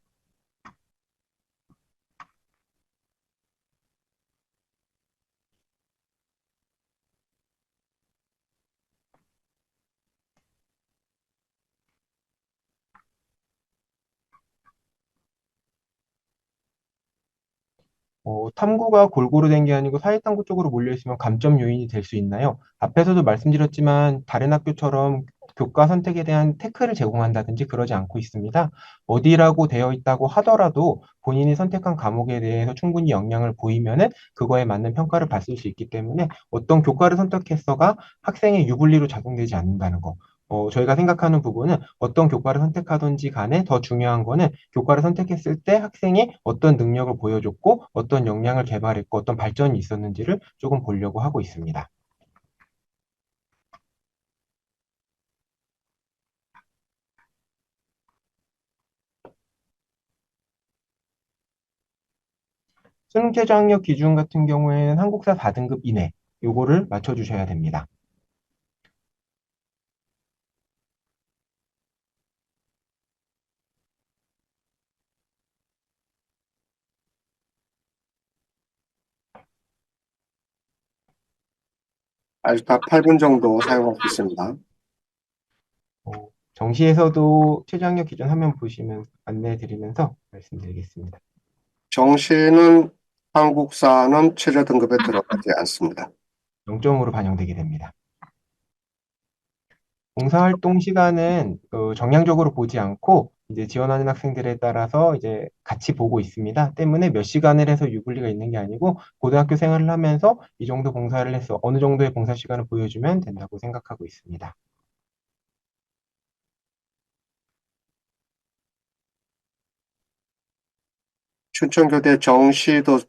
탐구가 골고루 된 게 아니고 사회탐구 쪽으로 몰려있으면 감점 요인이 될 수 있나요? 앞에서도 말씀드렸지만 다른 학교처럼 교과 선택에 대한 태클을 제공한다든지 그러지 않고 있습니다. 어디라고 되어 있다고 하더라도 본인이 선택한 과목에 대해서 충분히 역량을 보이면은 그거에 맞는 평가를 받을 수 있기 때문에 어떤 교과를 선택했어가 학생의 유불리로 작용되지 않는다는 거. 저희가 생각하는 부분은 어떤 교과를 선택하든지 간에 더 중요한 거는 교과를 선택했을 때 학생이 어떤 능력을 보여줬고 어떤 역량을 개발했고 어떤 발전이 있었는지를 조금 보려고 하고 있습니다. 수능 최저 학력 기준 같은 경우에는 한국사 4등급 이내 요거를 맞춰주셔야 됩니다. 아직 다 8분 정도 사용할 수 있습니다. 정시에서도 최저 학력 기준 화면 보시면 안내해 드리면서 말씀드리겠습니다. 정시는 한국사는 최저 등급에 들어가지 않습니다. 0점으로 반영되게 됩니다. 봉사활동 시간은 정량적으로 보지 않고 이제 지원하는 학생들에 따라서 이제 같이 보고 있습니다. 때문에 몇 시간을 해서 유불리가 있는 게 아니고 고등학교 생활을 하면서 이 정도 봉사를 해서 어느 정도의 봉사 시간을 보여주면 된다고 생각하고 있습니다. 춘천교대 정시도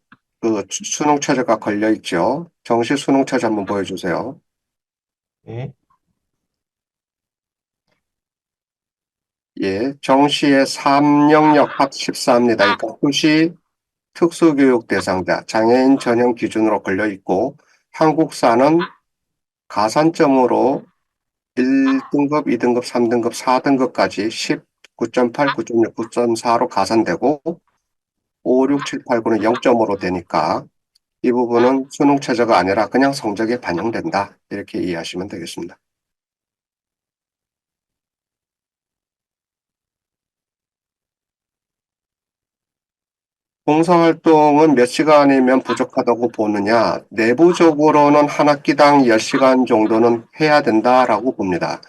그 수능 최저가 걸려 있죠. 정시 수능 최저 한번 보여주세요. 네, 예, 정시의 3영역 합 14입니다. 그러니까 수시 특수교육 대상자, 장애인 전형 기준으로 걸려 있고 한국사는 가산점으로 1등급, 2등급, 3등급, 4등급까지 19.8, 9.6, 9.4로 가산되고 5, 6, 7, 8, 9는 0점으로 되니까 이 부분은 수능 최저가 아니라 그냥 성적에 반영된다. 이렇게 이해하시면 되겠습니다. 봉사활동은 몇 시간이면 부족하다고 보느냐? 내부적으로는 한 학기당 10시간 정도는 해야 된다라고 봅니다.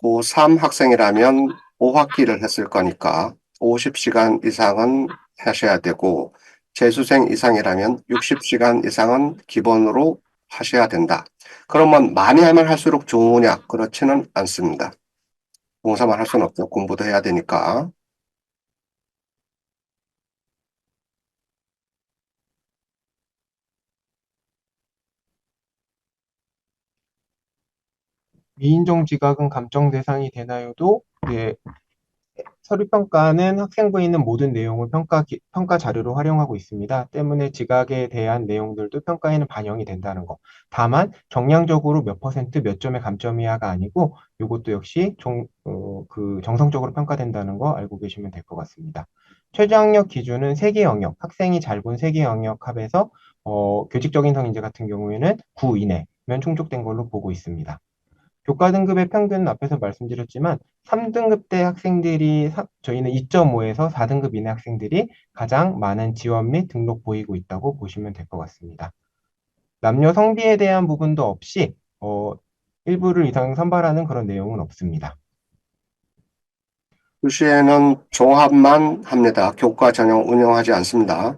고3 학생이라면 5학기를 했을 거니까 50시간 이상은 하셔야 되고, 재수생 이상이라면 60시간 이상은 기본으로 하셔야 된다. 그러면 많이 하면 할수록 좋으냐? 그렇지는 않습니다. 봉사만 할 수는 없죠. 공부도 해야 되니까. 위인종 지각은 감정 대상이 되나요도 네, 서류 평가는 학생부에 있는 모든 내용을 평가 자료로 활용하고 있습니다. 때문에 지각에 대한 내용들도 평가에는 반영이 된다는 거. 다만 정량적으로 몇 퍼센트 몇 점의 감점 이하가 아니고 이것도 역시 정성적으로 평가된다는 거 알고 계시면 될 것 같습니다. 최저학력 기준은 세 개 영역, 학생이 잘 본 세 개 영역 합해서 교직적인 성인제 같은 경우에는 9 이내면 충족된 걸로 보고 있습니다. 교과 등급의 평균은 앞에서 말씀드렸지만 3등급 대 학생들이 저희는 2.5에서 4등급 이내 학생들이 가장 많은 지원 및 등록 보이고 있다고 보시면 될 것 같습니다. 남녀 성비에 대한 부분도 없이 일부를 이상 선발하는 그런 내용은 없습니다. 수시에는 종합만 합니다. 교과 전형 운영하지 않습니다.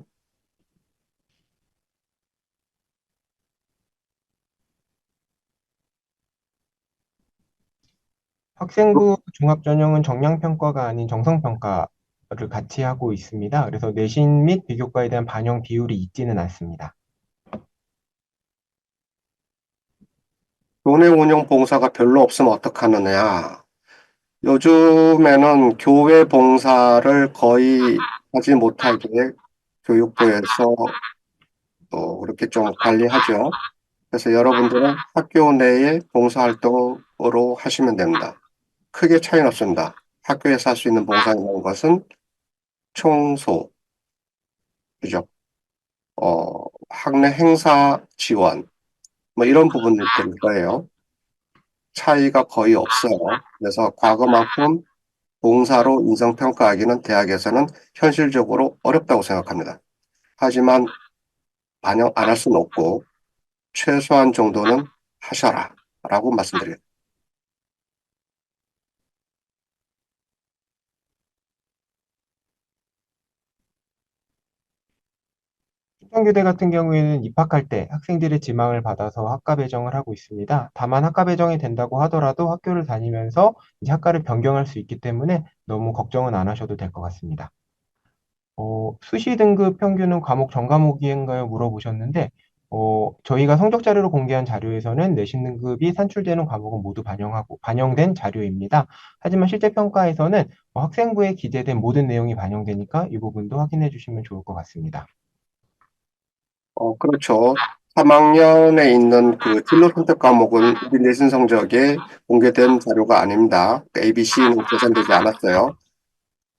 학생부 종합전형은 정량평가가 아닌 정성평가를 같이 하고 있습니다. 그래서 내신 및 비교과에 대한 반영 비율이 있지는 않습니다. 교내 운영 봉사가 별로 없으면 어떡하느냐. 요즘에는 교회 봉사를 거의 하지 못하게 교육부에서 그렇게 좀 관리하죠. 그래서 여러분들은 학교 내에 봉사활동으로 하시면 됩니다. 크게 차이는 없습니다. 학교에서 할 수 있는 봉사라는 것은 청소, 그죠? 학내 행사 지원, 뭐 이런 부분일 거예요. 차이가 거의 없어요. 그래서 과거만큼 봉사로 인성평가하기는 대학에서는 현실적으로 어렵다고 생각합니다. 하지만 반영 안 할 수는 없고 최소한 정도는 하셔라 라고 말씀드려요. 충청교대 같은 경우에는 입학할 때 학생들의 지망을 받아서 학과 배정을 하고 있습니다. 다만 학과 배정이 된다고 하더라도 학교를 다니면서 이제 학과를 변경할 수 있기 때문에 너무 걱정은 안 하셔도 될 것 같습니다. 수시 등급 평균은 과목 전 과목인가요? 물어보셨는데, 저희가 성적 자료로 공개한 자료에서는 내신 등급이 산출되는 과목은 모두 반영된 자료입니다. 하지만 실제 평가에서는 학생부에 기재된 모든 내용이 반영되니까 이 부분도 확인해 주시면 좋을 것 같습니다. 그렇죠. 3학년에 있는 그 진로 선택 과목은 우리 내신 성적에 공개된 자료가 아닙니다. ABC는 계산되지 않았어요.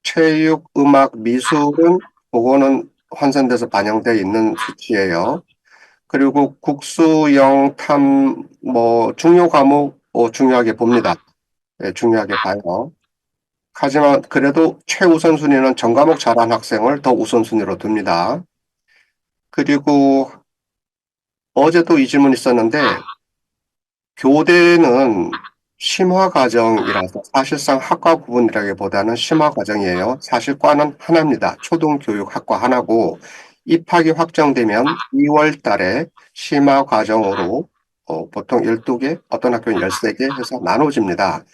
체육, 음악, 미술은 그거는 환산돼서 반영되어 있는 수치예요. 그리고 국수, 영, 탐, 뭐 중요 과목 중요하게 봅니다. 예, 중요하게 봐요. 하지만 그래도 최우선 순위는 전 과목 잘한 학생을 더 우선순위로 둡니다. 그리고 어제도 이 질문 있었는데 교대는 심화 과정이라서 사실상 학과 구분이라기보다는 심화 과정이에요. 사실 과는 하나입니다. 초등교육학과 하나고 입학이 확정되면 2월 달에 심화 과정으로 보통 12개, 어떤 학교는 13개 해서 나눠집니다.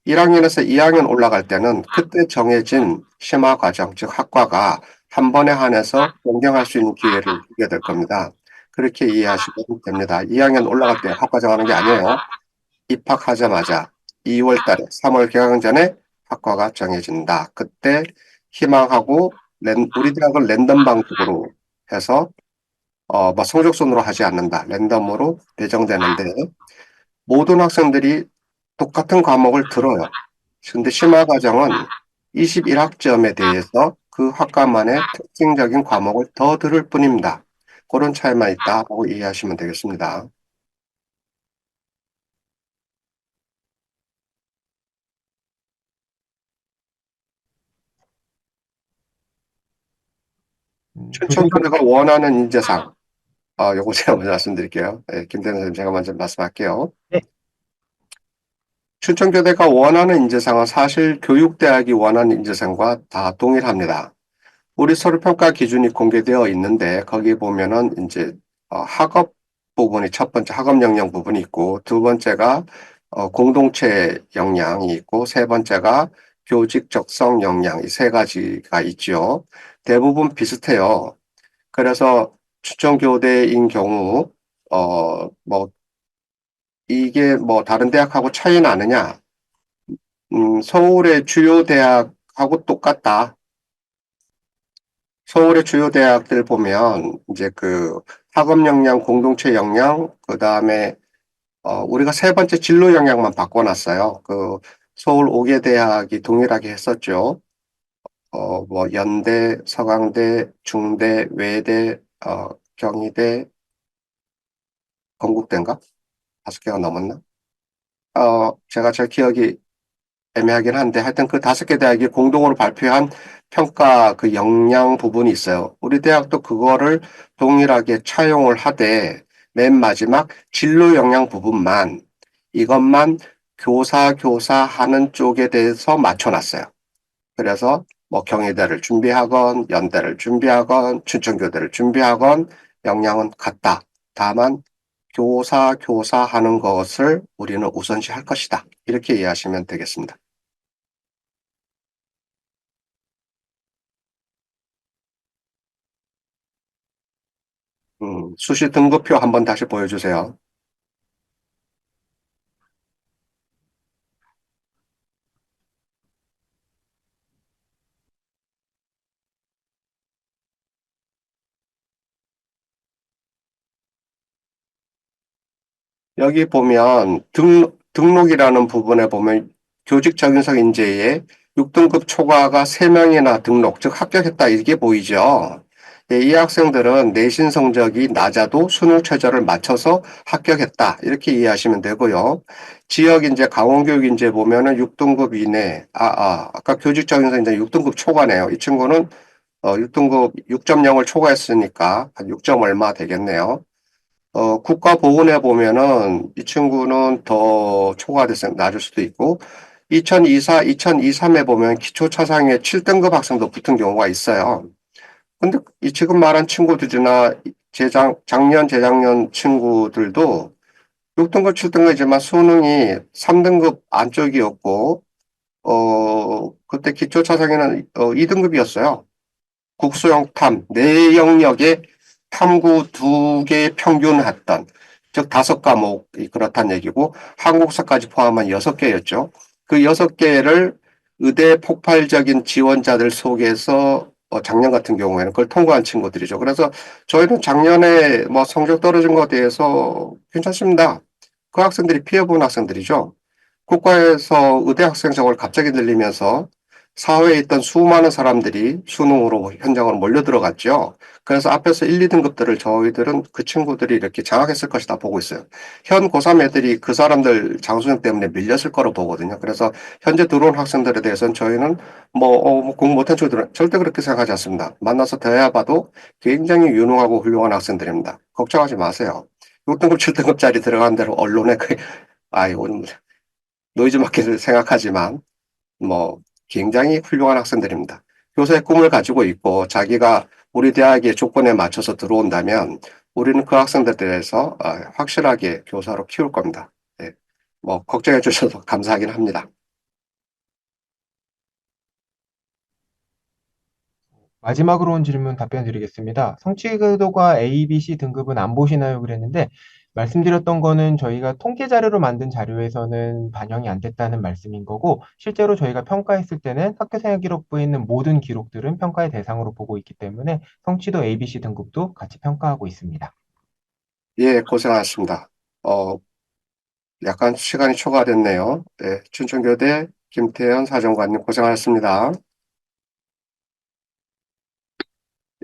1학년에서 2학년 올라갈 때는 그때 정해진 심화 과정, 즉 학과가 한 번에 한해서 변경할 수 있는 기회를 주게 될 겁니다. 그렇게 이해하시면 됩니다. 2학년 올라갈 때 학과 정하는 게 아니에요. 입학하자마자 2월 달에 3월 개강 전에 학과가 정해진다. 그때 희망하고 우리 대학은 랜덤 방식으로 해서 뭐 성적순으로 하지 않는다. 랜덤으로 배정되는데 모든 학생들이 똑같은 과목을 들어요. 근데 심화 과정은 21학점에 대해서 그 학과만의 특징적인 과목을 더 들을 뿐입니다. 그런 차이만 있다고 이해하시면 되겠습니다. 교대가 춘천교대가 원하는 인재상, 요거 제가 먼저 말씀드릴게요. 네, 김대현 선생님 제가 먼저 말씀할게요. 네, 춘천교대가 원하는 인재상은 사실 교육대학이 원하는 인재상과 다 동일합니다. 우리 서류평가 기준이 공개되어 있는데 거기 보면은 이제 학업 부분이 첫 번째 학업 역량 부분이 있고, 두 번째가 공동체 역량이 있고, 세 번째가 교직 적성 역량, 이 세 가지가 있죠. 대부분 비슷해요. 그래서 추천교대인 경우, 뭐, 이게 뭐 다른 대학하고 차이 나느냐? 서울의 주요 대학하고 똑같다. 서울의 주요 대학들 보면 이제 그 학업 역량, 공동체 역량, 그 다음에 우리가 세 번째 진로 역량만 바꿔놨어요. 그 서울 5개 대학이 동일하게 했었죠. 뭐 연대, 서강대, 중대, 외대, 경희대, 건국대인가? 5개가 넘었나? 제가 제 기억이 애매하긴 한데 하여튼 그 5개 대학이 공동으로 발표한 평가 그 역량 부분이 있어요. 우리 대학도 그거를 동일하게 차용을 하되 맨 마지막 진로 역량 부분만 이것만 교사하는 쪽에 대해서 맞춰놨어요. 그래서 뭐 경희대를 준비하건 연대를 준비하건 춘천교대를 준비하건 역량은 같다. 다만 교사하는 것을 우리는 우선시 할 것이다. 이렇게 이해하시면 되겠습니다. 수시 등급표 한번 다시 보여주세요. 여기 보면 등록이라는 부분에 보면 교직 적용석 인재에 6등급 초과가 3명이나 등록, 즉 합격했다 이게 보이죠. 예, 이 학생들은 내신 성적이 낮아도 수능 최저를 맞춰서 합격했다 이렇게 이해하시면 되고요. 지역 인재, 강원교육 인재 보면은 6등급 이내, 아까 교직 적용석 인재 6등급 초과네요. 이 친구는 6등급 6.0을 초과했으니까 한 6점 얼마 되겠네요. 국가보훈에 보면은 이 친구는 더 초과돼서 낮을 수도 있고, 2024, 2023에 보면 기초차상위에 7등급 학생도 붙은 경우가 있어요. 근데 이 지금 말한 친구들이나 작년, 재작년 친구들도 6등급, 7등급이지만 수능이 3등급 안쪽이었고, 그때 기초차상위는 2등급이었어요. 국수형 탐, 내 영역에 탐구 2개 평균 했던, 즉 5과목이 그렇다는 얘기고, 한국사까지 포함한 6개였죠. 그 6개를 의대 폭발적인 지원자들 속에서 작년 같은 경우에는 그걸 통과한 친구들이죠. 그래서 저희는 작년에 뭐 성적 떨어진 것에 대해서 괜찮습니다. 그 학생들이 피해본 학생들이죠. 국가에서 의대 학생 정을 갑자기 늘리면서 사회에 있던 수많은 사람들이 수능으로 현장으로 몰려 들어갔죠. 그래서 앞에서 1, 2등급들을 저희들은 그 친구들이 이렇게 장악했을 것이다 보고 있어요. 현 고3 애들이 그 사람들 장수생 때문에 밀렸을 거로 보거든요. 그래서 현재 들어온 학생들에 대해서는 저희는 뭐 공부 못한 친구들은 절대 그렇게 생각하지 않습니다. 만나서 대화해봐도 굉장히 유능하고 훌륭한 학생들입니다. 걱정하지 마세요. 6등급, 7등급짜리 들어간 대로 언론에 오늘 노이즈 마켓을 생각하지만 뭐 굉장히 훌륭한 학생들입니다. 교사의 꿈을 가지고 있고 자기가 우리 대학의 조건에 맞춰서 들어온다면 우리는 그 학생들에 대해서 확실하게 교사로 키울 겁니다. 네. 뭐 걱정해 주셔서 감사하긴 합니다. 마지막으로 온 질문 답변 드리겠습니다. 성취도가 A, B, C 등급은 안 보시나요? 그랬는데 말씀드렸던 거는 저희가 통계 자료로 만든 자료에서는 반영이 안 됐다는 말씀인 거고 실제로 저희가 평가했을 때는 학교생활기록부에 있는 모든 기록들은 평가의 대상으로 보고 있기 때문에 성취도 A, B, C 등급도 같이 평가하고 있습니다. 예, 고생하셨습니다. 어, 약간 시간이 초과됐네요. 네, 춘천교대 김태현 사정관님 고생하셨습니다.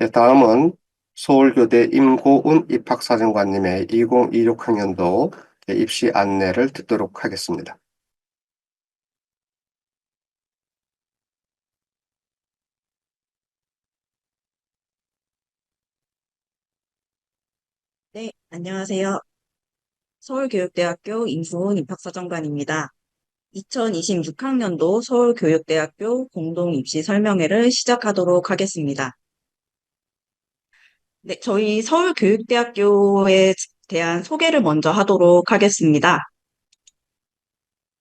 예, 다음은 서울교대 임고은 입학사정관님의 2026학년도 입시 안내를 듣도록 하겠습니다. 네, 안녕하세요. 서울교육대학교 임수훈 입학사정관입니다. 2026학년도 서울교육대학교 공동입시 설명회를 시작하도록 하겠습니다. 네, 저희 서울교육대학교의 대한 소개를 먼저 하도록 하겠습니다.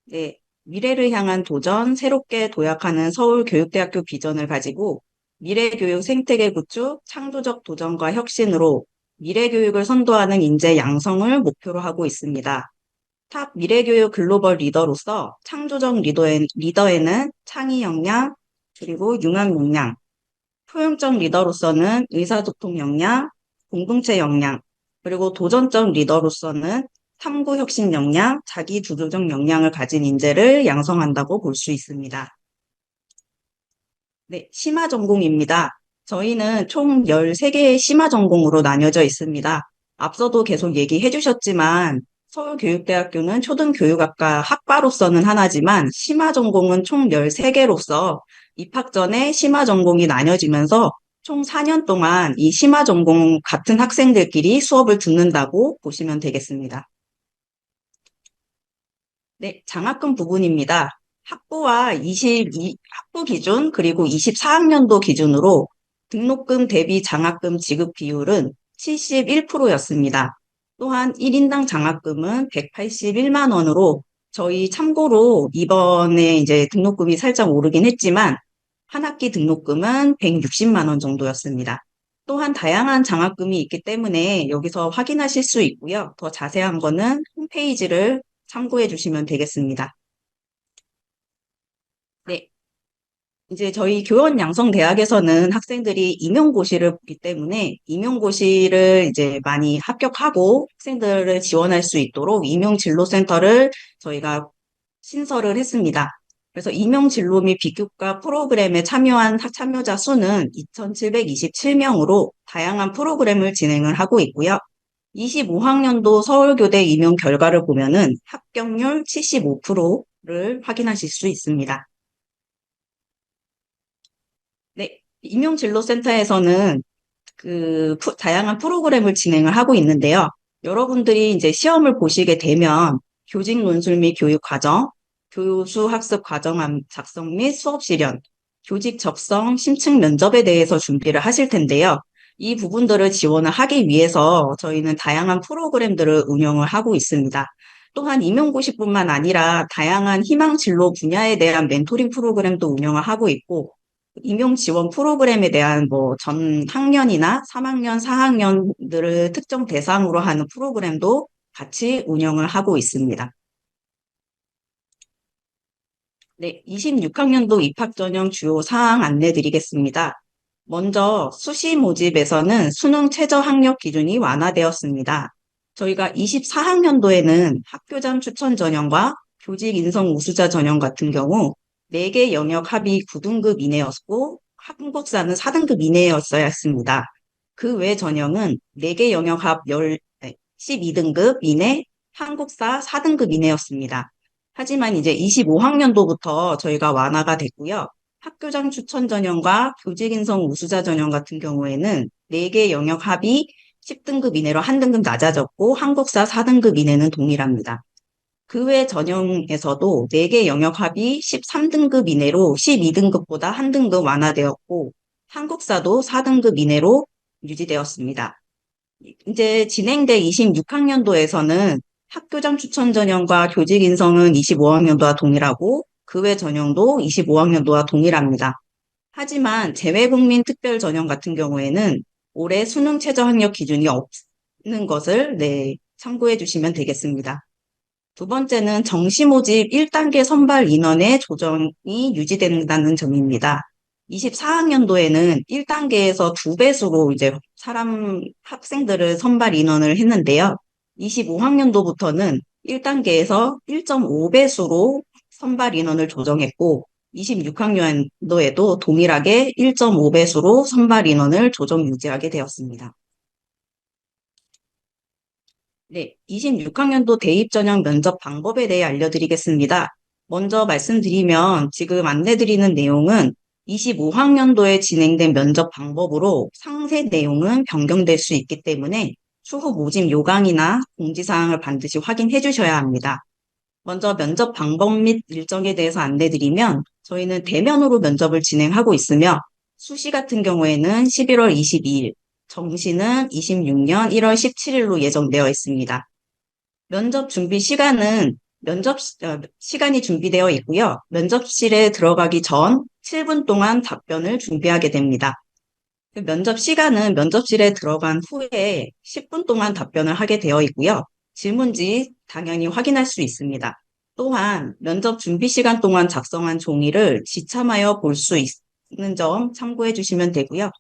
네, 미래를 향한 도전, 새롭게 도약하는 서울교육대학교 비전을 가지고 미래교육 생태계 구축, 창조적 도전과 혁신으로 미래교육을 선도하는 인재 양성을 목표로 하고 있습니다. 탑 미래교육 글로벌 리더로서 창조적 리더에는 창의 역량, 그리고 융합 역량, 포용적 리더로서는 의사소통 역량, 공동체 역량, 그리고 도전적 리더로서는 탐구 혁신 역량, 자기 주도적 역량을 가진 인재를 양성한다고 볼 수 있습니다. 네, 심화 전공입니다. 저희는 총 13개의 심화 전공으로 나뉘어져 있습니다. 앞서도 계속 얘기해 주셨지만 서울교육대학교는 초등교육학과 학과로서는 하나지만 심화 전공은 총 13개로서 입학 전에 심화 전공이 나뉘어지면서 총 4년 동안 이 심화 전공 같은 학생들끼리 수업을 듣는다고 보시면 되겠습니다. 네, 장학금 부분입니다. 학부 기준 그리고 24학년도 기준으로 등록금 대비 장학금 지급 비율은 71%였습니다. 또한 1인당 장학금은 181만 원으로 저희 참고로 이번에 이제 등록금이 살짝 오르긴 했지만 한 학기 등록금은 160만 원 정도였습니다. 또한 다양한 장학금이 있기 때문에 여기서 확인하실 수 있고요. 더 자세한 거는 홈페이지를 참고해 주시면 되겠습니다. 네. 이제 저희 교원양성대학에서는 학생들이 임용고시를 보기 때문에 임용고시를 이제 많이 합격하고 학생들을 지원할 수 있도록 임용진로센터를 저희가 신설을 했습니다. 그래서 임용진로 및 비교과 프로그램에 참여한 참여자 수는 2,727명으로 다양한 프로그램을 진행을 하고 있고요. 25학년도 서울교대 임용 결과를 보면은 합격률 75%를 확인하실 수 있습니다. 네, 임용진로센터에서는 다양한 프로그램을 진행을 하고 있는데요. 여러분들이 이제 시험을 보시게 되면 교직 논술 및 교육 과정, 교수 학습 과정 작성 및 수업 실현, 교직 접성, 심층 면접에 대해서 준비를 하실 텐데요. 이 부분들을 지원을 하기 위해서 저희는 다양한 프로그램들을 운영을 하고 있습니다. 또한 임용고시뿐만 아니라 다양한 희망 진로 분야에 대한 멘토링 프로그램도 운영을 하고 있고 임용 지원 프로그램에 대한 뭐 전 학년이나 3학년, 4학년들을 특정 대상으로 하는 프로그램도 같이 운영을 하고 있습니다. 네, 26학년도 입학 전형 주요 사항 안내 드리겠습니다. 먼저 수시 모집에서는 수능 최저 학력 기준이 완화되었습니다. 저희가 24학년도에는 학교장 추천 전형과 교직 인성 우수자 전형 같은 경우 4개 영역 합이 9등급 이내였고 한국사는 4등급 이내였어야 했습니다. 그 외 전형은 4개 영역 합 12등급 이내, 한국사 4등급 이내였습니다. 하지만 이제 25학년도부터 저희가 완화가 됐고요. 학교장 추천 전형과 교직 인성 우수자 전형 같은 경우에는 4개 영역 합이 10등급 이내로 한 등급 낮아졌고 한국사 4등급 이내는 동일합니다. 그 외 전형에서도 4개 영역 합이 13등급 이내로 12등급보다 한 등급 완화되었고 한국사도 4등급 이내로 유지되었습니다. 이제 진행된 26학년도에서는 학교장 추천 전형과 교직 인성은 25학년도와 동일하고 그 외 전형도 25학년도와 동일합니다. 하지만 재외국민 특별 전형 같은 경우에는 올해 수능 최저 학력 기준이 없는 것을 참고해 주시면 되겠습니다. 두 번째는 정시 모집 1단계 선발 인원의 조정이 유지된다는 점입니다. 24학년도에는 1단계에서 2배수로 이제 학생들을 선발 인원을 했는데요. 25학년도부터는 1단계에서 1.5배수로 선발 인원을 조정했고 26학년도에도 동일하게 1.5배수로 선발 인원을 조정 유지하게 되었습니다. 네, 26학년도 대입 전형 면접 방법에 대해 알려드리겠습니다. 먼저 말씀드리면 지금 안내드리는 내용은 25학년도에 진행된 면접 방법으로 상세 내용은 변경될 수 있기 때문에 추후 모집 요강이나 공지사항을 반드시 확인해 주셔야 합니다. 먼저 면접 방법 및 일정에 대해서 안내드리면 저희는 대면으로 면접을 진행하고 있으며 수시 같은 경우에는 11월 22일, 정시는 26년 1월 17일로 예정되어 있습니다. 면접 준비 시간은 시간이 준비되어 있고요. 면접실에 들어가기 전 7분 동안 답변을 준비하게 됩니다. 그 면접 시간은 면접실에 들어간 후에 10분 동안 답변을 하게 되어 있고요. 질문지 당연히 확인할 수 있습니다. 또한 면접 준비 시간 동안 작성한 종이를 지참하여 볼 수 있는 점 참고해 주시면 되고요.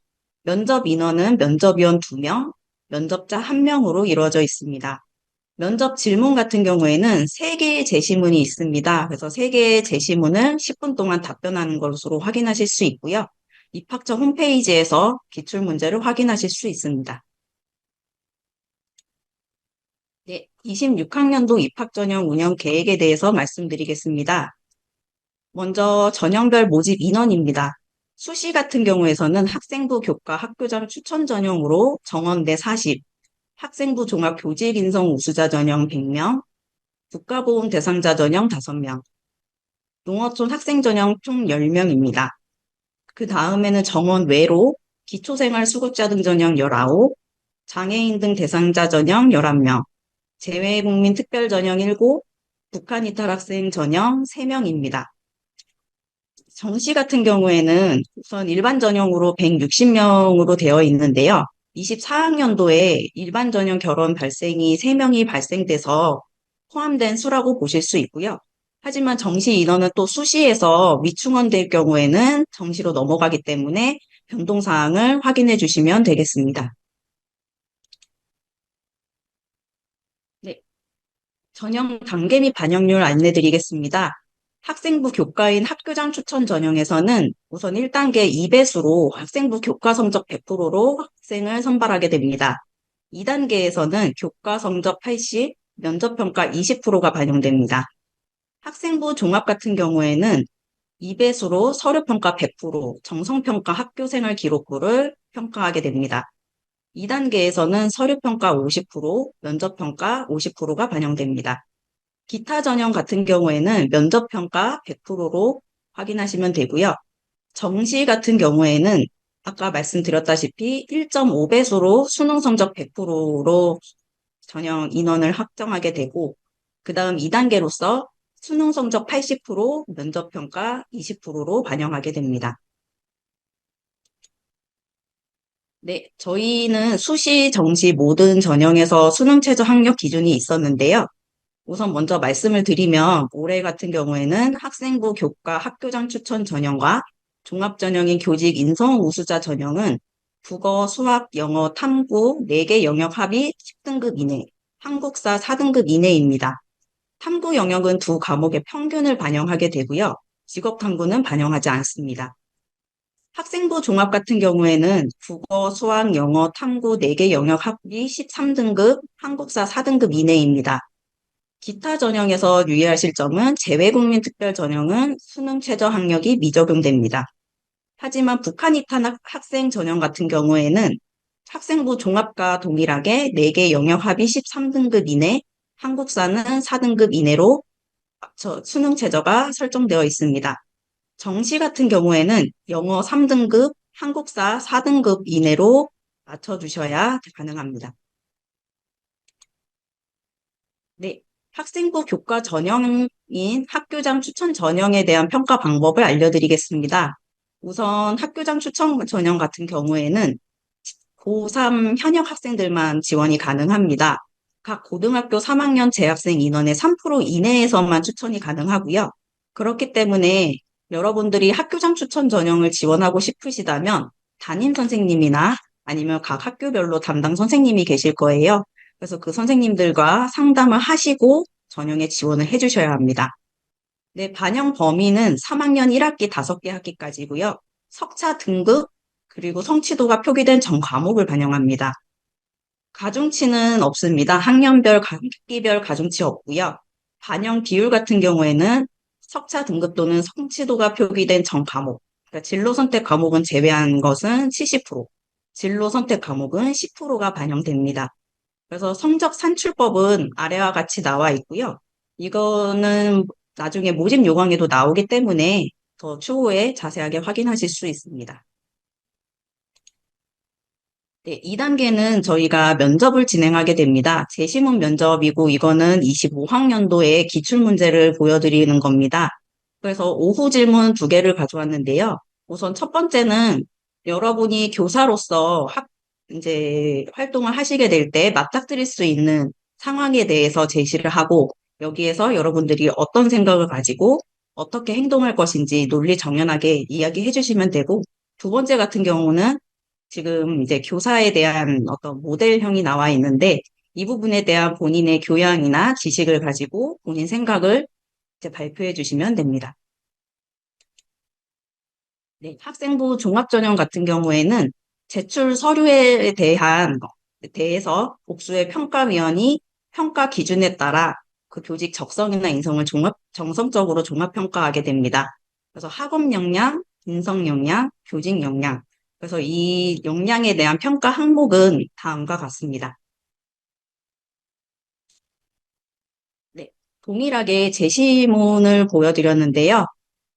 면접 인원은 면접위원 2명, 면접자 1명으로 이루어져 있습니다. 면접 질문 같은 경우에는 3개의 제시문이 있습니다. 그래서 3개의 제시문을 10분 동안 답변하는 것으로 확인하실 수 있고요. 입학처 홈페이지에서 기출문제를 확인하실 수 있습니다. 네, 26학년도 입학전형 운영 계획에 대해서 말씀드리겠습니다. 먼저 전형별 모집 인원입니다. 수시 같은 경우에서는 학생부 교과 학교장 추천 전형으로 정원대 40, 학생부 종합 교직 인성 우수자 전형 100명, 국가보험 대상자 전형 5명, 농어촌 학생 전형 총 10명입니다. 그 다음에는 정원 외로 기초생활 수급자 등 전형 19, 장애인 등 대상자 전형 11명, 재외국민 특별 전형 7, 북한 이탈 학생 전형 3명입니다. 정시 같은 경우에는 우선 일반 전형으로 160명으로 되어 있는데요. 24학년도에 일반 전형 결혼 발생이 3명이 발생돼서 포함된 수라고 보실 수 있고요. 하지만 정시 인원은 또 수시에서 위충원될 경우에는 정시로 넘어가기 때문에 변동사항을 확인해 주시면 되겠습니다. 네, 전형 단계 및 반영률 안내드리겠습니다. 학생부 교과인 학교장 추천 전형에서는 우선 1단계 2배수로 학생부 교과 성적 100%로 학생을 선발하게 됩니다. 2단계에서는 교과 성적 80, 면접평가 20%가 반영됩니다. 학생부 종합 같은 경우에는 2배수로 서류평가 100%, 정성평가 학교생활 기록부를 평가하게 됩니다. 2단계에서는 서류평가 50%, 면접평가 50%가 반영됩니다. 기타 전형 같은 경우에는 면접평가 100%로 확인하시면 되고요. 정시 같은 경우에는 아까 말씀드렸다시피 1.5배수로 수능 성적 100%로 전형 인원을 확정하게 되고, 그 다음 2단계로서 수능 성적 80%, 면접평가 20%로 반영하게 됩니다. 네, 저희는 수시, 정시 모든 전형에서 수능 최저 학력 기준이 있었는데요. 우선 먼저 말씀을 드리면 올해 같은 경우에는 학생부 교과 학교장 추천 전형과 종합전형인 교직 인성 우수자 전형은 국어, 수학, 영어, 탐구 4개 영역 합이 10등급 이내, 한국사 4등급 이내입니다. 탐구 영역은 2과목의 평균을 반영하게 되고요. 직업탐구는 반영하지 않습니다. 학생부 종합 같은 경우에는 국어, 수학, 영어, 탐구 4개 영역 합이 13등급, 한국사 4등급 이내입니다. 기타 전형에서 유의하실 점은 재외국민 특별 전형은 수능 최저 학력이 미적용됩니다. 하지만 북한 이탄 학생 전형 같은 경우에는 학생부 종합과 동일하게 4개 영역 합이 13등급 이내, 한국사는 4등급 이내로 수능 최저가 설정되어 있습니다. 정시 같은 경우에는 영어 3등급, 한국사 4등급 이내로 맞춰주셔야 가능합니다. 네, 학생부 교과 전형인 학교장 추천 전형에 대한 평가 방법을 알려드리겠습니다. 우선 학교장 추천 전형 같은 경우에는 고3 현역 학생들만 지원이 가능합니다. 각 고등학교 3학년 재학생 인원의 3% 이내에서만 추천이 가능하고요. 그렇기 때문에 여러분들이 학교장 추천 전형을 지원하고 싶으시다면 담임 선생님이나 아니면 각 학교별로 담당 선생님이 계실 거예요. 그래서 그 선생님들과 상담을 하시고 전형에 지원을 해주셔야 합니다. 네, 반영 범위는 3학년 1학기 5개 학기까지고요. 석차 등급 그리고 성취도가 표기된 전 과목을 반영합니다. 가중치는 없습니다. 학년별, 학기별 가중치 없고요. 반영 비율 같은 경우에는 석차 등급 또는 성취도가 표기된 전 과목, 그러니까 진로 선택 과목은 제외한 것은 70%, 진로 선택 과목은 10%가 반영됩니다. 그래서 성적 산출법은 아래와 같이 나와 있고요. 이거는 나중에 모집 요강에도 나오기 때문에 더 추후에 자세하게 확인하실 수 있습니다. 네, 2단계는 저희가 면접을 진행하게 됩니다. 재시문 면접이고 이거는 25학년도에 기출문제를 보여드리는 겁니다. 그래서 오후 질문 두 개를 가져왔는데요. 우선 첫 번째는 여러분이 교사로서 이제 활동을 하시게 될 때 맞닥뜨릴 수 있는 상황에 대해서 제시를 하고 여기에서 여러분들이 어떤 생각을 가지고 어떻게 행동할 것인지 논리 정연하게 이야기해 주시면 되고 두 번째 같은 경우는 지금 이제 교사에 대한 어떤 모델형이 나와 있는데 이 부분에 대한 본인의 교양이나 지식을 가지고 본인 생각을 이제 발표해 주시면 됩니다. 네, 학생부 종합전형 같은 경우에는 제출 서류에 대해서 복수의 평가위원이 평가 기준에 따라 그 교직 적성이나 인성을 정성적으로 종합평가하게 됩니다. 그래서 학업 역량, 인성 역량, 교직 역량. 그래서 이 역량에 대한 평가 항목은 다음과 같습니다. 네, 동일하게 제시문을 보여드렸는데요.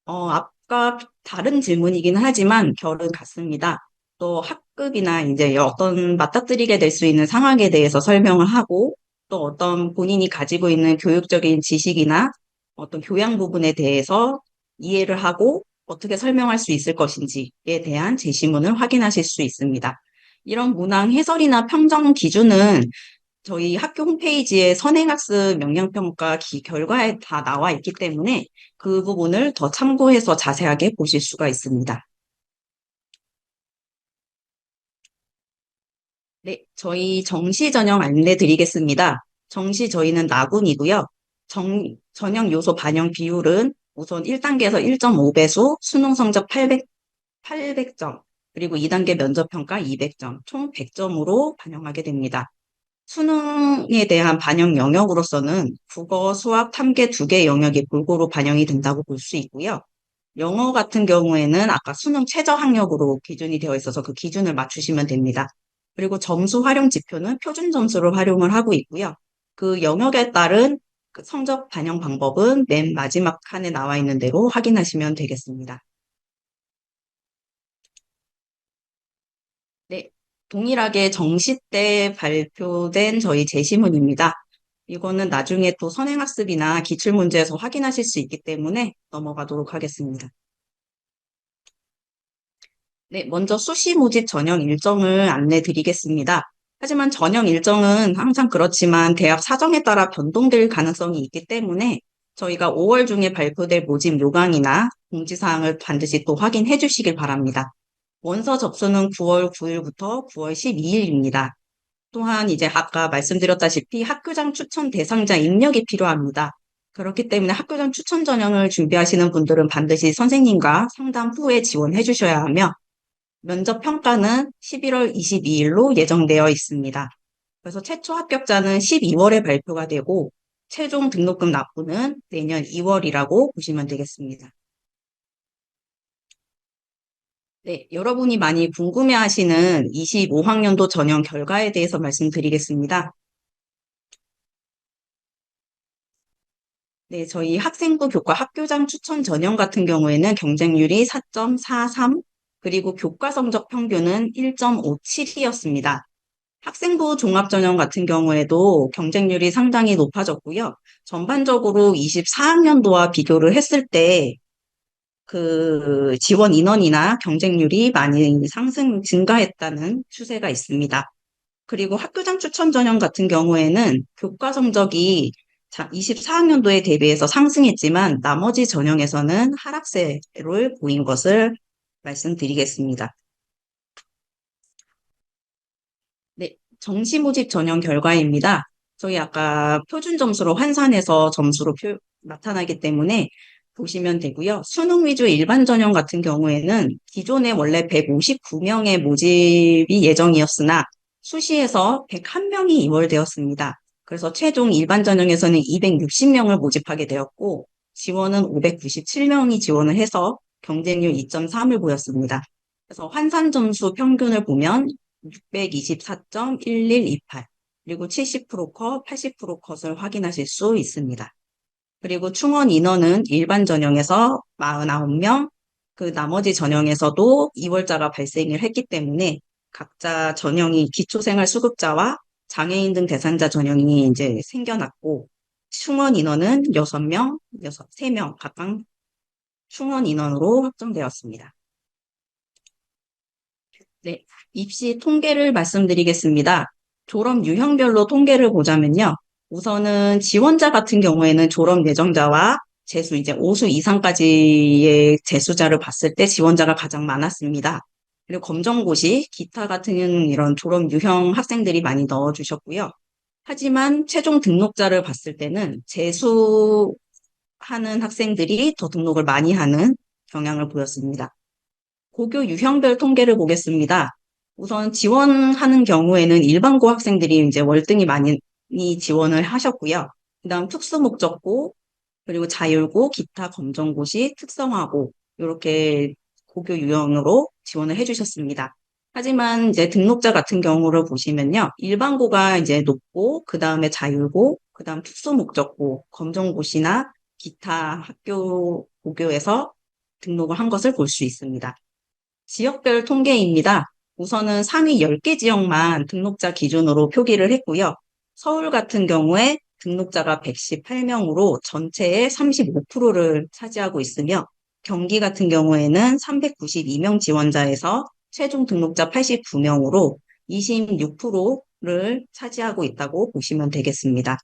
아까 다른 질문이기는 하지만 결은 같습니다. 또 학급이나 이제 어떤 맞닥뜨리게 될 수 있는 상황에 대해서 설명을 하고 또 어떤 본인이 가지고 있는 교육적인 지식이나 어떤 교양 부분에 대해서 이해를 하고 어떻게 설명할 수 있을 것인지에 대한 제시문을 확인하실 수 있습니다. 이런 문항 해설이나 평정 기준은 저희 학교 홈페이지에 선행학습 영양평가 결과에 다 나와 있기 때문에 그 부분을 더 참고해서 자세하게 보실 수가 있습니다. 네, 저희 정시 전형 안내 드리겠습니다. 정시 저희는 나군이고요. 전형 요소 반영 비율은 우선 1단계에서 1.5배수, 수능 성적 800점, 그리고 2단계 면접평가 200점, 총 100점으로 반영하게 됩니다. 수능에 대한 반영 영역으로서는 국어, 수학, 탐계 두 개 영역이 골고루 반영이 된다고 볼 수 있고요. 영어 같은 경우에는 아까 수능 최저 학력으로 기준이 되어 있어서 그 기준을 맞추시면 됩니다. 그리고 점수 활용 지표는 표준 점수를 활용을 하고 있고요. 그 영역에 따른 그 성적 반영 방법은 맨 마지막 칸에 나와 있는 대로 확인하시면 되겠습니다. 네, 동일하게 정시 때 발표된 저희 제시문입니다. 이거는 나중에 또 선행학습이나 기출문제에서 확인하실 수 있기 때문에 넘어가도록 하겠습니다. 네, 먼저 수시 모집 전형 일정을 안내 드리겠습니다. 하지만 전형 일정은 항상 그렇지만 대학 사정에 따라 변동될 가능성이 있기 때문에 저희가 5월 중에 발표될 모집 요강이나 공지사항을 반드시 또 확인해 주시길 바랍니다. 원서 접수는 9월 9일부터 9월 12일입니다. 또한 이제 아까 말씀드렸다시피 학교장 추천 대상자 입력이 필요합니다. 그렇기 때문에 학교장 추천 전형을 준비하시는 분들은 반드시 선생님과 상담 후에 지원해 주셔야 하며 면접 평가는 11월 22일로 예정되어 있습니다. 그래서 최초 합격자는 12월에 발표가 되고 최종 등록금 납부는 내년 2월이라고 보시면 되겠습니다. 네, 여러분이 많이 궁금해하시는 25학년도 전형 결과에 대해서 말씀드리겠습니다. 네, 저희 학생부 교과 학교장 추천 전형 같은 경우에는 경쟁률이 4.43, 그리고 교과 성적 평균은 1.57이었습니다. 학생부 종합전형 같은 경우에도 경쟁률이 상당히 높아졌고요. 전반적으로 24학년도와 비교를 했을 때 그 지원 인원이나 경쟁률이 많이 증가했다는 추세가 있습니다. 그리고 학교장 추천 전형 같은 경우에는 교과 성적이 24학년도에 대비해서 상승했지만 나머지 전형에서는 하락세를 보인 것을 말씀드리겠습니다. 네, 정시 모집 전형 결과입니다. 저희 아까 표준 점수로 환산해서 점수로 나타나기 때문에 보시면 되고요. 수능 위주 일반 전형 같은 경우에는 기존에 원래 159명의 모집이 예정이었으나 수시에서 101명이 이월되었습니다. 그래서 최종 일반 전형에서는 260명을 모집하게 되었고 지원은 597명이 지원을 해서 경쟁률 2.3을 보였습니다. 그래서 환산 점수 평균을 보면 624.1128 그리고 70% 컷, 80% 컷을 확인하실 수 있습니다. 그리고 충원 인원은 일반 전형에서 49명, 그 나머지 전형에서도 2월자가 발생을 했기 때문에 각자 전형이 기초생활수급자와 장애인 등 대상자 전형이 이제 생겨났고, 충원 인원은 6명, 3명 각각 충원 인원으로 확정되었습니다. 네, 입시 통계를 말씀드리겠습니다. 졸업 유형별로 통계를 보자면요. 우선은 지원자 같은 경우에는 졸업 예정자와 재수 이제 5수 이상까지의 재수자를 봤을 때 지원자가 가장 많았습니다. 그리고 검정고시, 기타 같은 이런 졸업 유형 학생들이 많이 넣어주셨고요. 하지만 최종 등록자를 봤을 때는 재수하는 학생들이 더 등록을 많이 하는 경향을 보였습니다. 고교 유형별 통계를 보겠습니다. 우선 지원하는 경우에는 일반고 학생들이 이제 월등히 많이 지원을 하셨고요. 그다음 특수목적고, 그리고 자율고, 기타 검정고시, 특성화고 이렇게 고교 유형으로 지원을 해주셨습니다. 하지만 이제 등록자 같은 경우를 보시면요, 일반고가 이제 높고, 그 다음에 자율고, 그 다음 특수목적고, 검정고시나 기타 학교 고교에서 등록을 한 것을 볼 수 있습니다. 지역별 통계입니다. 우선은 상위 10개 지역만 등록자 기준으로 표기를 했고요. 서울 같은 경우에 등록자가 118명으로 전체의 35%를 차지하고 있으며, 경기 같은 경우에는 392명 지원자에서 최종 등록자 89명으로 26%를 차지하고 있다고 보시면 되겠습니다.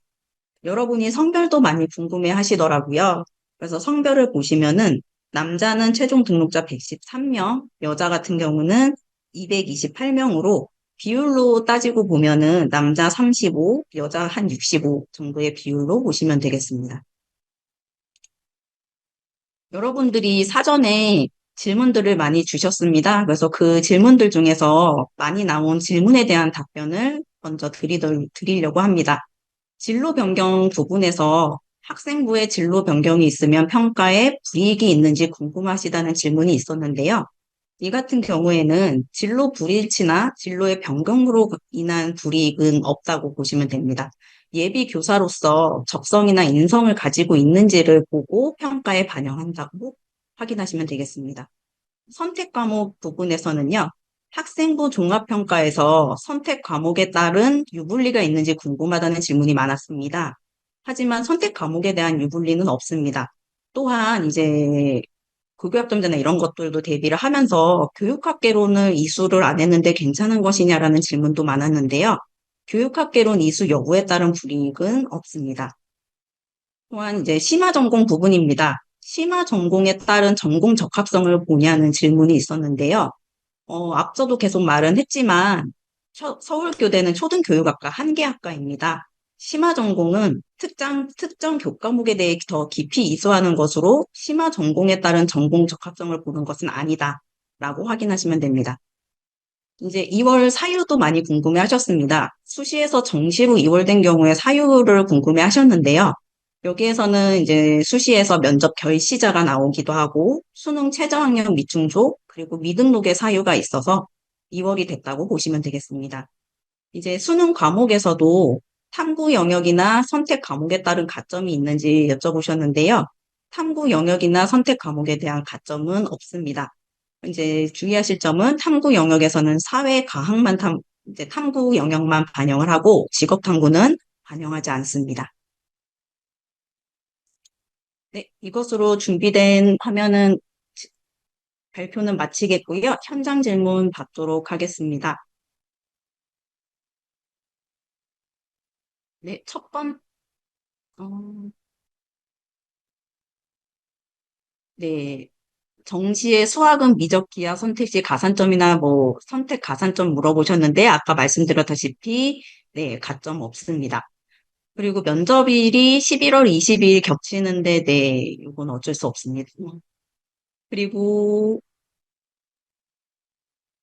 여러분이 성별도 많이 궁금해 하시더라고요. 그래서 성별을 보시면은 남자는 최종 등록자 113명, 여자 같은 경우는 228명으로 비율로 따지고 보면은 남자 35, 여자 한 65 정도의 비율로 보시면 되겠습니다. 여러분들이 사전에 질문들을 많이 주셨습니다. 그래서 그 질문들 중에서 많이 나온 질문에 대한 답변을 먼저 드리려고 합니다. 진로 변경 부분에서 학생부의 진로 변경이 있으면 평가에 불이익이 있는지 궁금하시다는 질문이 있었는데요. 이 같은 경우에는 진로 불일치나 진로의 변경으로 인한 불이익은 없다고 보시면 됩니다. 예비 교사로서 적성이나 인성을 가지고 있는지를 보고 평가에 반영한다고 확인하시면 되겠습니다. 선택 과목 부분에서는요, 학생부 종합평가에서 선택 과목에 따른 유불리가 있는지 궁금하다는 질문이 많았습니다. 하지만 선택 과목에 대한 유불리는 없습니다. 또한 이제 고교학점제나 이런 것들도 대비를 하면서 교육학개론을 이수를 안 했는데 괜찮은 것이냐라는 질문도 많았는데요. 교육학개론 이수 여부에 따른 불이익은 없습니다. 또한 이제 심화 전공 부분입니다. 심화 전공에 따른 전공 적합성을 보냐는 질문이 있었는데요. 앞서도 계속 말은 했지만 서울교대는 초등교육학과 한 개 학과입니다. 심화 전공은 특정 교과목에 대해 더 깊이 이수하는 것으로 심화 전공에 따른 전공 적합성을 보는 것은 아니다라고 확인하시면 됩니다. 이제 2월 사유도 많이 궁금해 하셨습니다. 수시에서 정시로 2월 된 경우에 사유를 궁금해 하셨는데요. 여기에서는 이제 수시에서 면접 결시자가 나오기도 하고 수능 최저학력 미충족 그리고 미등록의 사유가 있어서 2월이 됐다고 보시면 되겠습니다. 이제 수능 과목에서도 탐구 영역이나 선택 과목에 따른 가점이 있는지 여쭤보셨는데요. 탐구 영역이나 선택 과목에 대한 가점은 없습니다. 이제 주의하실 점은 탐구 영역에서는 사회 과학만 이제 탐구 영역만 반영을 하고 직업 탐구는 반영하지 않습니다. 네, 이것으로 준비된 화면은 발표는 마치겠고요. 현장 질문 받도록 하겠습니다. 네, 어, 네, 정시의 수학은 미적기야 선택 시 가산점이나 뭐 선택 가산점 물어보셨는데 아까 말씀드렸다시피 네, 가점 없습니다. 그리고 면접일이 11월 20일 겹치는데 네, 이건 어쩔 수 없습니다. 그리고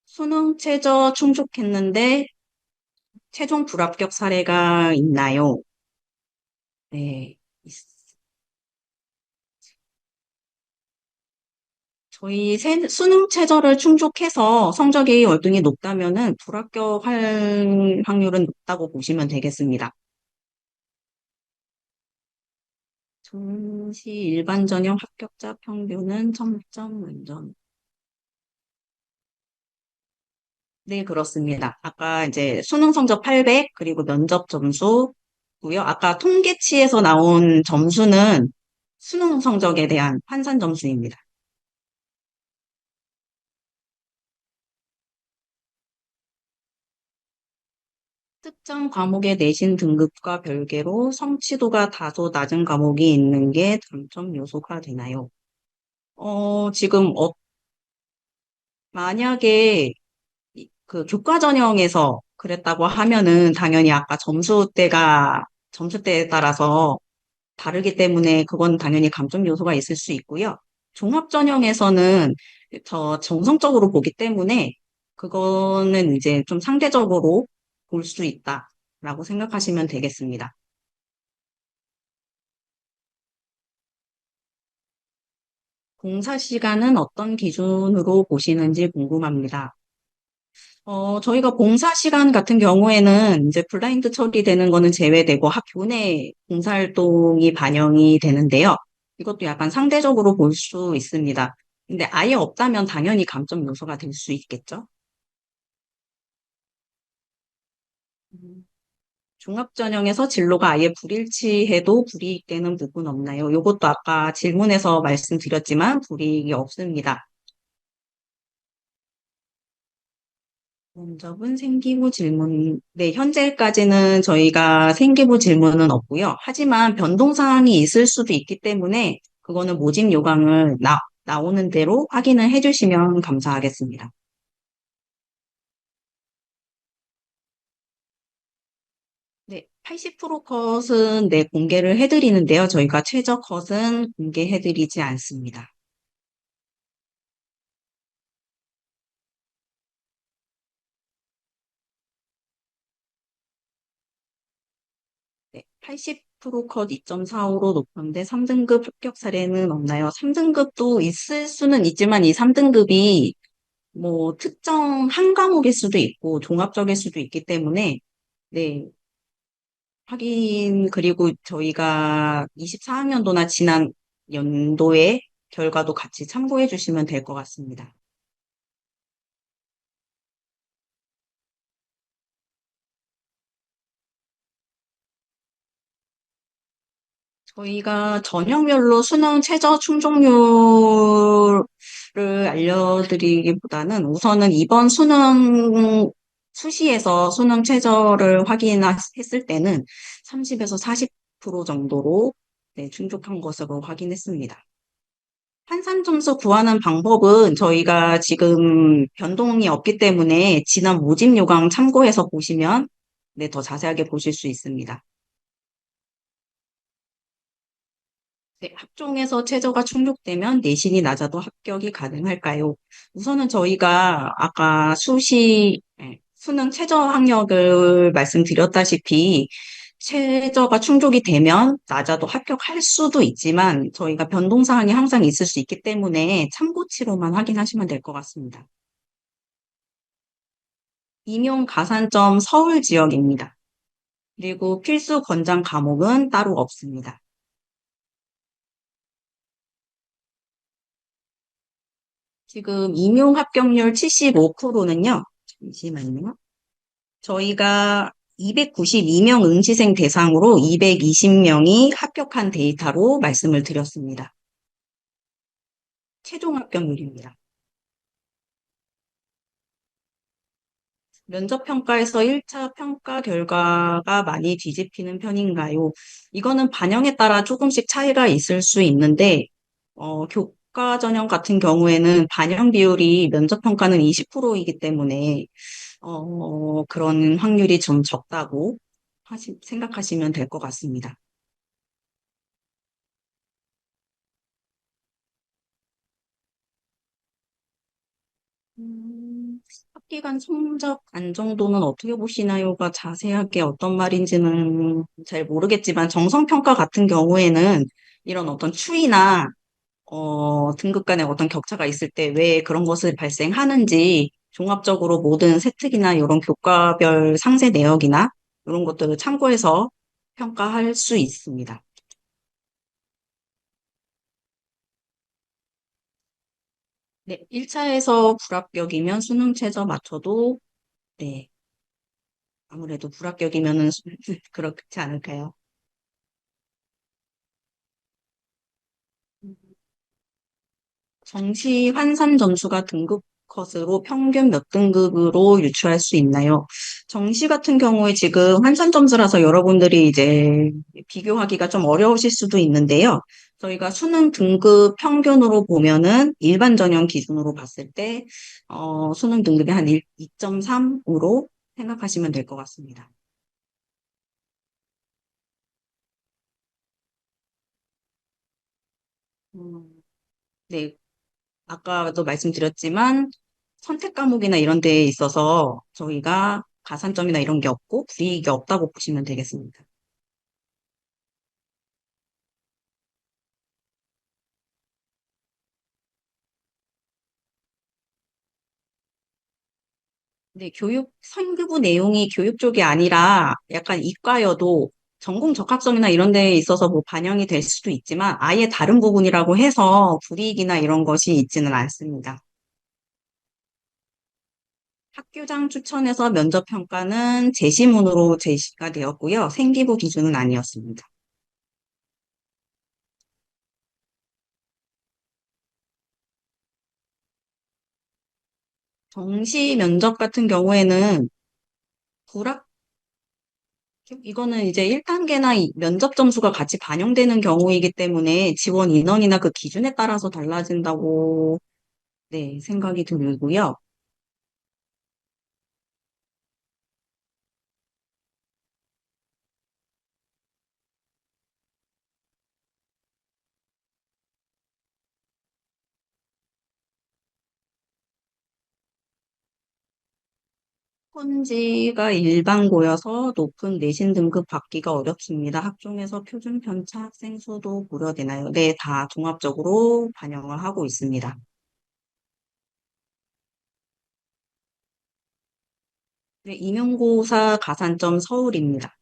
수능 최저 충족했는데 최종 불합격 사례가 있나요? 네. 저희 수능 최저를 충족해서 성적이 월등히 높다면은 불합격할 확률은 높다고 보시면 되겠습니다. 정시 일반 전형 합격자 평균은 1000점 만점. 네, 그렇습니다. 아까 이제 수능 성적 800, 그리고 면접 점수고요. 아까 통계치에서 나온 점수는 수능 성적에 대한 환산 점수입니다. 특정 과목의 내신 등급과 별개로 성취도가 다소 낮은 과목이 있는 게 장점 요소가 되나요? 지금 만약에 그 교과 전형에서 그랬다고 하면은 당연히 아까 점수대에 따라서 다르기 때문에 그건 당연히 감점 요소가 있을 수 있고요. 종합 전형에서는 더 정성적으로 보기 때문에 그거는 이제 좀 상대적으로 볼 수 있다라고 생각하시면 되겠습니다. 공사 시간은 어떤 기준으로 보시는지 궁금합니다. 저희가 봉사 시간 같은 경우에는 이제 블라인드 처리되는 거는 제외되고 학교 내 봉사활동이 반영이 되는데요. 이것도 약간 상대적으로 볼 수 있습니다. 근데 아예 없다면 당연히 감점 요소가 될 수 있겠죠. 음, 종합전형에서 진로가 아예 불일치해도 불이익 되는 부분 없나요? 이것도 아까 질문에서 말씀드렸지만 불이익이 없습니다. 면접은 생기부 질문, 네, 현재까지는 저희가 생기부 질문은 없고요. 하지만 변동사항이 있을 수도 있기 때문에 그거는 모집 요강을 나오는 대로 확인을 해주시면 감사하겠습니다. 네, 80% 컷은 네, 공개를 해드리는데요. 저희가 최저 컷은 공개해드리지 않습니다. 네, 80% 컷 2.45로 높은데 3등급 합격 사례는 없나요? 3등급도 있을 수는 있지만 이 3등급이 뭐 특정 한 과목일 수도 있고 종합적일 수도 있기 때문에 네, 그리고 저희가 24학년도나 지난 연도의 결과도 같이 참고해 주시면 될 것 같습니다. 저희가 전형별로 수능 최저 충족률을 알려드리기보다는 우선은 이번 수능 수시에서 수능 최저를 확인했을 때는 30에서 40% 정도로 네, 충족한 것으로 확인했습니다. 환산 점수 구하는 방법은 저희가 지금 변동이 없기 때문에 지난 모집 요강 참고해서 보시면 네, 더 자세하게 보실 수 있습니다. 네, 학종에서 최저가 충족되면 내신이 낮아도 합격이 가능할까요? 우선은 저희가 아까 수능 최저 학력을 말씀드렸다시피 최저가 충족이 되면 낮아도 합격할 수도 있지만 저희가 변동사항이 항상 있을 수 있기 때문에 참고치로만 확인하시면 될 것 같습니다. 임용 가산점 서울 지역입니다. 그리고 필수 권장 과목은 따로 없습니다. 지금 임용 합격률 75%는요. 잠시만요. 저희가 292명 응시생 대상으로 220명이 합격한 데이터로 말씀을 드렸습니다. 최종 합격률입니다. 면접 평가에서 1차 평가 결과가 많이 뒤집히는 편인가요? 이거는 반영에 따라 조금씩 차이가 있을 수 있는데, 교과 전형 같은 경우에는 반영 비율이 면접 평가는 20%이기 때문에, 그런 확률이 좀 적다고 생각하시면 될 것 같습니다. 학기간 성적 안정도는 어떻게 보시나요가 자세하게 어떤 말인지는 잘 모르겠지만 정성평가 같은 경우에는 이런 어떤 추이나 등급 간의 어떤 격차가 있을 때 왜 그런 것을 발생하는지 종합적으로 모든 세특이나 이런 교과별 상세 내역이나 이런 것들을 참고해서 평가할 수 있습니다. 네, 1차에서 불합격이면 수능 최저 맞춰도 네. 아무래도 불합격이면은 그렇지 않을까요? 정시 환산 점수가 등급 컷으로 평균 몇 등급으로 유추할 수 있나요? 정시 같은 경우에 지금 환산 점수라서 여러분들이 이제 비교하기가 좀 어려우실 수도 있는데요. 저희가 수능 등급 평균으로 보면은 일반 전형 기준으로 봤을 때, 수능 등급이 한 2.3으로 생각하시면 될 것 같습니다. 네, 아까도 말씀드렸지만 선택 과목이나 이런 데에 있어서 저희가 가산점이나 이런 게 없고 불이익이 없다고 보시면 되겠습니다. 근데 선교부 내용이 교육 쪽이 아니라 약간 이과여도 전공 적합성이나 이런 데에 있어서 뭐 반영이 될 수도 있지만 아예 다른 부분이라고 해서 불이익이나 이런 것이 있지는 않습니다. 학교장 추천해서 면접 평가는 제시문으로 제시가 되었고요. 생기부 기준은 아니었습니다. 정시 면접 같은 경우에는 불합, 이거는 이제 1단계나 면접 점수가 같이 반영되는 경우이기 때문에 지원 인원이나 그 기준에 따라서 달라진다고 네, 생각이 들고요. 혼지가 일반고여서 높은 내신 등급 받기가 어렵습니다. 학종에서 표준 편차 학생 수도 고려되나요? 네, 다 종합적으로 반영을 하고 있습니다. 네, 임용고사 가산점 서울입니다.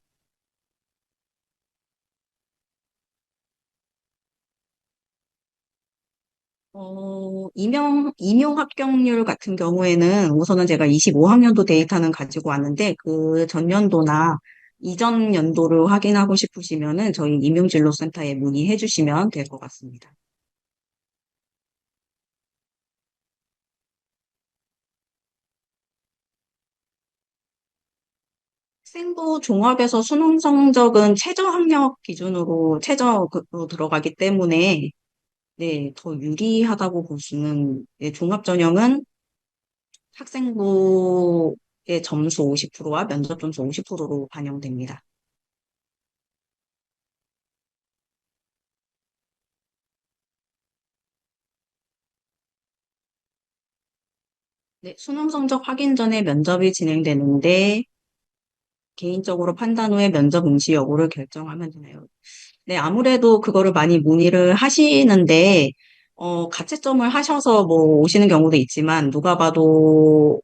임용 합격률 같은 경우에는 우선은 제가 25학년도 데이터는 가지고 왔는데 그 전년도나 이전 연도를 확인하고 싶으시면은 저희 임용진로센터에 문의해 주시면 될 것 같습니다. 학생부 종합에서 수능 성적은 최저 학력 기준으로 최저로 들어가기 때문에 네, 더 유리하다고 볼 수는 네, 종합 전형은 학생부의 점수 50%와 면접 점수 50%로 반영됩니다. 네, 수능 성적 확인 전에 면접이 진행되는데 개인적으로 판단 후에 면접 응시 여부를 결정하면 되나요? 네, 아무래도 그거를 많이 문의를 하시는데 가채점을 하셔서 뭐 오시는 경우도 있지만 누가 봐도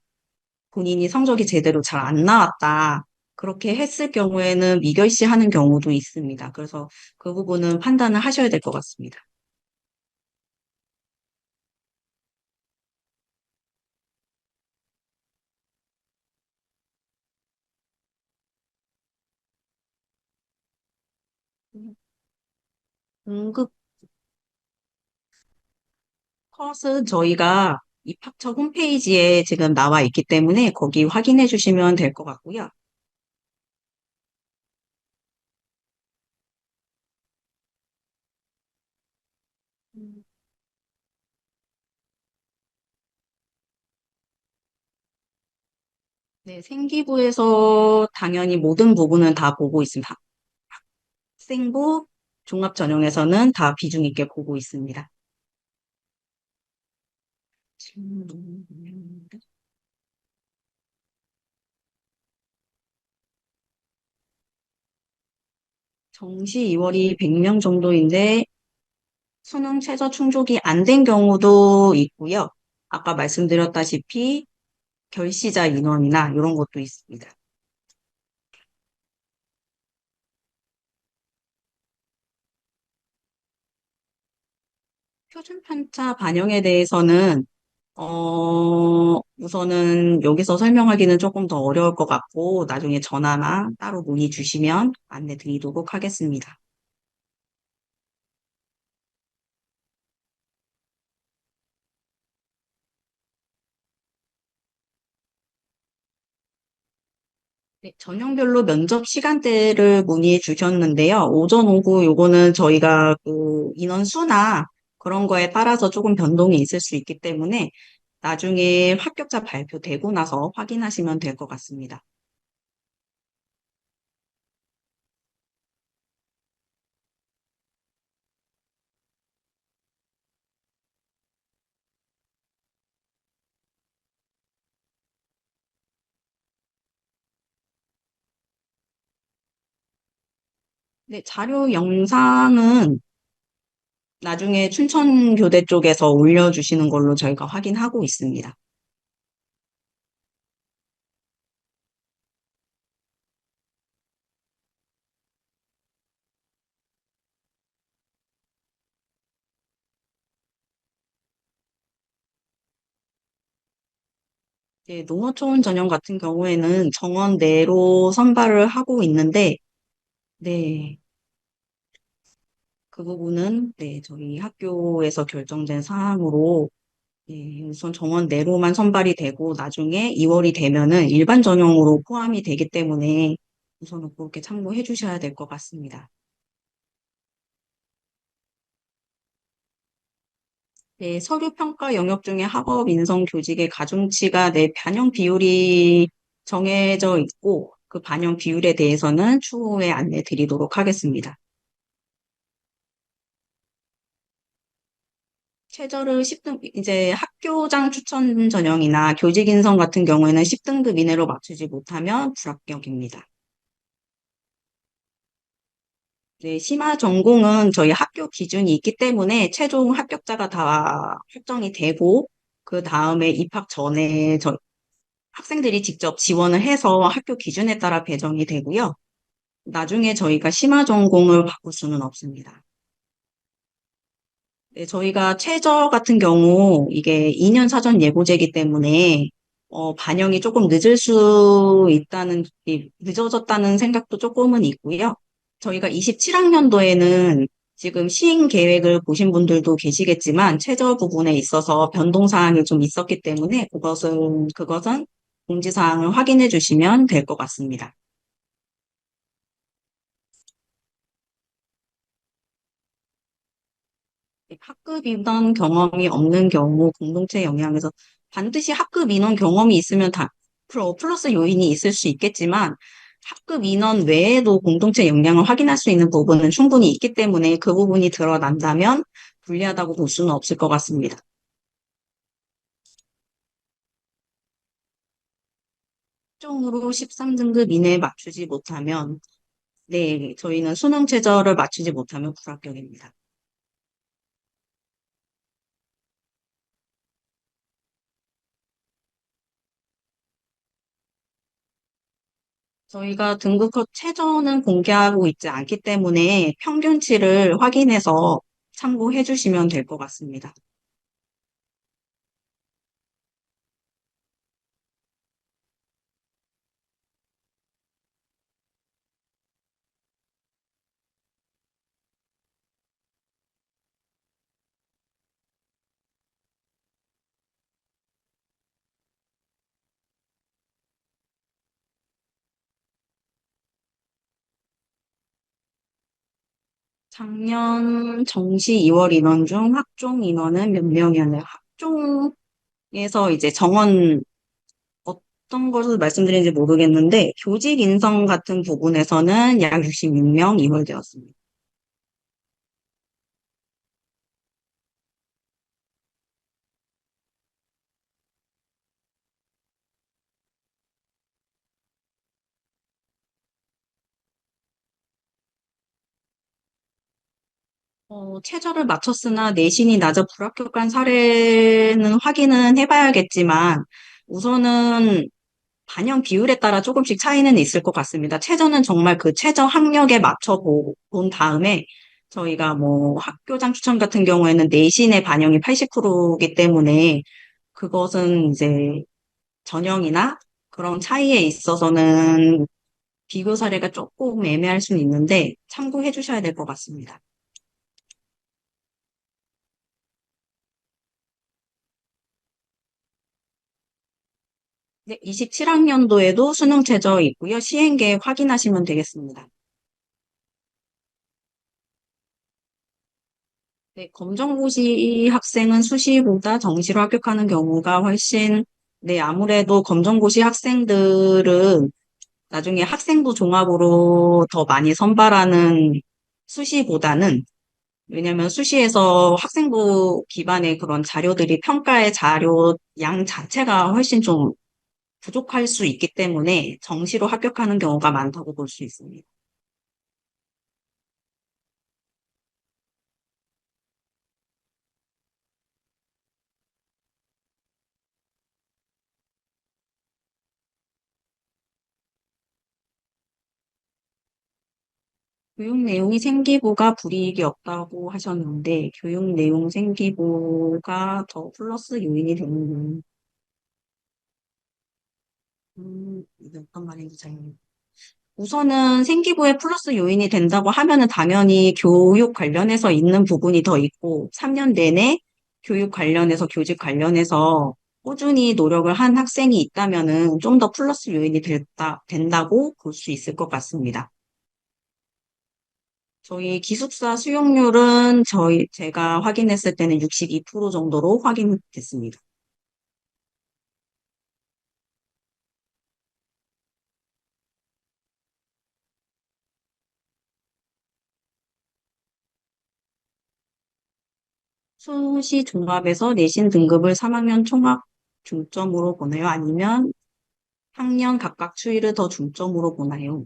본인이 성적이 제대로 잘 안 나왔다. 그렇게 했을 경우에는 미결시 하는 경우도 있습니다. 그래서 그 부분은 판단을 하셔야 될 것 같습니다. 등급 컷은 저희가 입학처 홈페이지에 지금 나와 있기 때문에 거기 확인해 주시면 될 것 같고요. 음, 네, 생기부에서 당연히 모든 부분은 다 보고 있습니다. 학생부, 종합전형에서는 다 비중 있게 보고 있습니다. 정시 2월이 100명 정도인데 수능 최저 충족이 안 된 경우도 있고요. 아까 말씀드렸다시피 결시자 인원이나 이런 것도 있습니다. 표준 편차 반영에 대해서는 우선은 여기서 설명하기는 조금 더 어려울 것 같고, 나중에 전화나 따로 문의 주시면 안내 드리도록 하겠습니다. 네, 전형별로 면접 시간대를 문의해 주셨는데요. 오전, 오후 요거는 저희가 그 인원수나 그런 거에 따라서 조금 변동이 있을 수 있기 때문에 나중에 합격자 발표되고 나서 확인하시면 될 것 같습니다. 네, 자료 영상은 나중에 춘천교대 쪽에서 올려주시는 걸로 저희가 확인하고 있습니다. 네, 농어촌 전형 같은 경우에는 정원 내로 선발을 하고 있는데, 네, 그 부분은 네, 저희 학교에서 결정된 사항으로 네, 우선 정원 내로만 선발이 되고 나중에 2월이 되면은 일반 전형으로 포함이 되기 때문에 우선은 그렇게 참고해 주셔야 될 것 같습니다. 네, 서류 평가 영역 중에 학업 인성 교직의 가중치가 네, 반영 비율이 정해져 있고 그 반영 비율에 대해서는 추후에 안내 드리도록 하겠습니다. 최저를 10등, 이제 학교장 추천 전형이나 교직 인성 같은 경우에는 10등급 이내로 맞추지 못하면 불합격입니다. 네, 심화 전공은 저희 학교 기준이 있기 때문에 최종 합격자가 다 확정이 되고 그 다음에 입학 전에 학생들이 직접 지원을 해서 학교 기준에 따라 배정이 되고요. 나중에 저희가 심화 전공을 바꿀 수는 없습니다. 네, 저희가 최저 같은 경우 이게 2년 사전 예고제이기 때문에 반영이 조금 늦어졌다는 생각도 조금은 있고요. 저희가 27학년도에는 지금 시행 계획을 보신 분들도 계시겠지만 최저 부분에 있어서 변동 사항이 좀 있었기 때문에 그것은 공지 사항을 확인해 주시면 될 것 같습니다. 학급 인원 경험이 없는 경우 공동체 영향에서 반드시 학급 인원 경험이 있으면 다 플러스 요인이 있을 수 있겠지만 학급 인원 외에도 공동체 영향을 확인할 수 있는 부분은 충분히 있기 때문에 그 부분이 드러난다면 불리하다고 볼 수는 없을 것 같습니다. 최종으로 13등급 이내에 맞추지 못하면 네, 저희는 수능 최저를 맞추지 못하면 불합격입니다. 저희가 등급컷 최저는 공개하고 있지 않기 때문에 평균치를 확인해서 참고해 주시면 될 것 같습니다. 작년 정시 2월 인원 중 학종 인원은 몇 명이었나요? 학종에서 이제 정원 어떤 것을 말씀드리는지 모르겠는데 교직 인성 같은 부분에서는 약 66명 이월되었습니다. 최저를 맞췄으나 내신이 낮아 불합격한 사례는 확인은 해봐야겠지만 우선은 반영 비율에 따라 조금씩 차이는 있을 것 같습니다. 최저는 정말 그 최저 학력에 본 다음에 저희가 뭐 학교장 추천 같은 경우에는 내신의 반영이 80%이기 때문에 그것은 이제 전형이나 그런 차이에 있어서는 비교 사례가 조금 애매할 수는 있는데 참고해 주셔야 될 것 같습니다. 네, 27학년도에도 수능 최저 있고요. 시행 계획 확인하시면 되겠습니다. 네, 검정고시 학생은 수시보다 정시로 합격하는 경우가 훨씬, 네, 아무래도 검정고시 학생들은 나중에 학생부 종합으로 더 많이 선발하는 수시보다는, 왜냐면 수시에서 학생부 기반의 그런 자료들이 평가의 자료 양 자체가 훨씬 좀 부족할 수 있기 때문에 정시로 합격하는 경우가 많다고 볼 수 있습니다. 교육 내용이 생기부가 불이익이 없다고 하셨는데, 교육 내용 생기부가 더 플러스 요인이 되는, 이게 어떤 말인지 잘 우선은 생기부에 플러스 요인이 된다고 하면은 당연히 교육 관련해서 있는 부분이 더 있고, 3년 내내 교육 관련해서, 교직 관련해서 꾸준히 노력을 한 학생이 있다면은 좀 더 플러스 요인이 된다고 볼 수 있을 것 같습니다. 저희 기숙사 수용률은 제가 확인했을 때는 62% 정도로 확인됐습니다. 수시 종합에서 내신 등급을 3학년 총합 중점으로 보나요? 아니면 학년 각각 추이를 더 중점으로 보나요?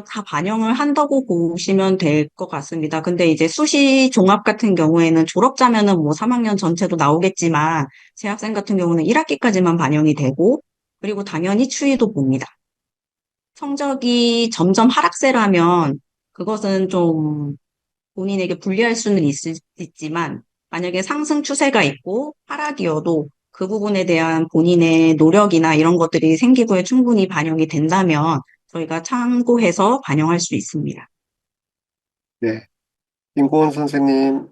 다 반영을 한다고 보시면 될 것 같습니다. 근데 이제 수시 종합 같은 경우에는 졸업자면은 뭐 3학년 전체도 나오겠지만, 제 학생 같은 경우는 1학기까지만 반영이 되고, 그리고 당연히 추이도 봅니다. 성적이 점점 하락세라면, 그것은 좀 본인에게 불리할 수는 있지만, 만약에 상승 추세가 있고 하락이어도 그 부분에 대한 본인의 노력이나 이런 것들이 생기부에 충분히 반영이 된다면 저희가 참고해서 반영할 수 있습니다. 네, 김고은 선생님,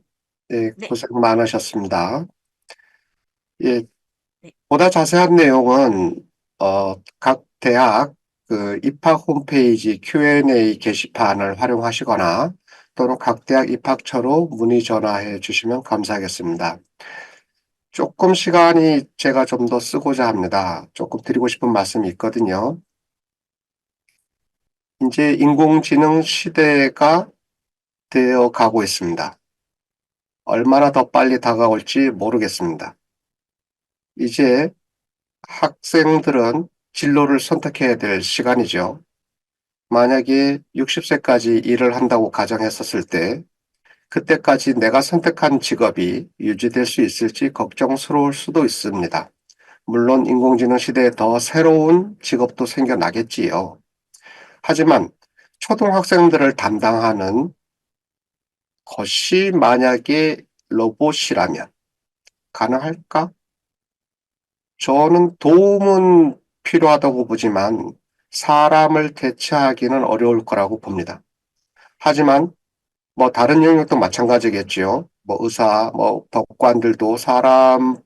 예, 네, 고생 많으셨습니다. 예, 네, 보다 자세한 내용은 각 대학 그 입학 홈페이지 Q&A 게시판을 활용하시거나 또는 각 대학 입학처로 문의 전화해 주시면 감사하겠습니다. 조금 시간이 제가 좀 더 쓰고자 합니다. 조금 드리고 싶은 말씀이 있거든요. 이제 인공지능 시대가 되어 가고 있습니다. 얼마나 더 빨리 다가올지 모르겠습니다. 이제 학생들은 진로를 선택해야 될 시간이죠. 만약에 60세까지 일을 한다고 가정했었을 때, 그때까지 내가 선택한 직업이 유지될 수 있을지 걱정스러울 수도 있습니다. 물론 인공지능 시대에 더 새로운 직업도 생겨나겠지요. 하지만 초등학생들을 담당하는 것이 만약에 로봇이라면 가능할까? 저는 도움은 필요하다고 보지만 사람을 대체하기는 어려울 거라고 봅니다. 하지만 뭐 다른 영역도 마찬가지겠지요. 뭐 의사, 뭐 법관들도 사람이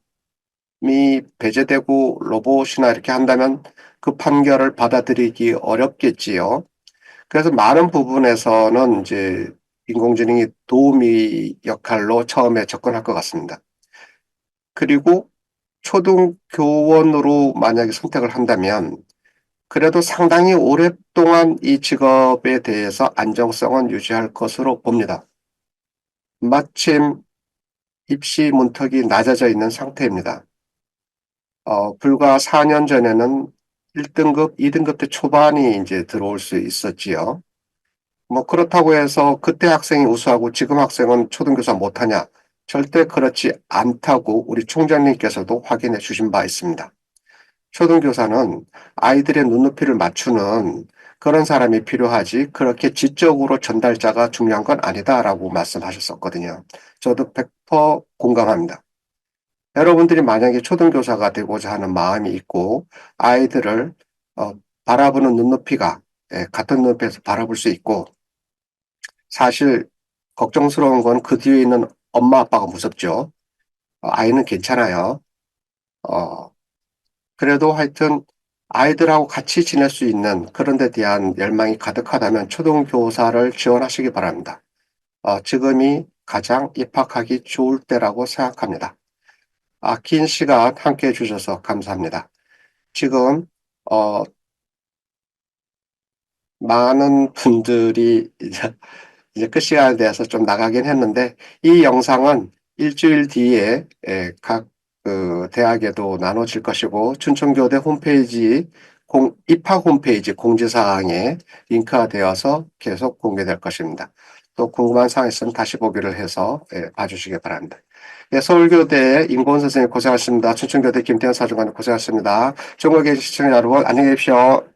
배제되고 로봇이나 이렇게 한다면 그 판결을 받아들이기 어렵겠지요. 그래서 많은 부분에서는 이제 인공지능이 도우미 역할로 처음에 접근할 것 같습니다. 그리고 초등교원으로 만약에 선택을 한다면 그래도 상당히 오랫동안 이 직업에 대해서 안정성은 유지할 것으로 봅니다. 마침 입시 문턱이 낮아져 있는 상태입니다. 불과 4년 전에는 1등급, 2등급 때 초반이 이제 들어올 수 있었지요. 뭐 그렇다고 해서 그때 학생이 우수하고 지금 학생은 초등교사 못하냐? 절대 그렇지 않다고 우리 총장님께서도 확인해 주신 바 있습니다. 초등교사는 아이들의 눈높이를 맞추는 그런 사람이 필요하지 그렇게 지적으로 전달자가 중요한 건 아니다라고 말씀하셨었거든요. 저도 100% 공감합니다. 여러분들이 만약에 초등교사가 되고자 하는 마음이 있고 아이들을 바라보는 눈높이가 같은 눈높이에서 바라볼 수 있고, 사실 걱정스러운 건 그 뒤에 있는 엄마 아빠가 무섭죠. 아이는 괜찮아요. 어, 그래도 하여튼 아이들하고 같이 지낼 수 있는 그런 데 대한 열망이 가득하다면 초등교사를 지원하시기 바랍니다. 지금이 가장 입학하기 좋을 때라고 생각합니다. 긴 시간 함께 해주셔서 감사합니다. 지금 많은 분들이 이제 끝 시간에 대해서 좀 나가긴 했는데, 이 영상은 일주일 뒤에 각 대학에도 나눠질 것이고, 춘천교대 홈페이지 입학 홈페이지 공지사항에 링크가 되어서 계속 공개될 것입니다. 또 궁금한 사항 있으면 다시 보기를 해서 봐주시기 바랍니다. 서울교대 임고은 선생님 고생하셨습니다. 춘천교대 김태현 사정관님 고생하셨습니다. 전국에 계신 시청자 여러분 안녕히 계십시오.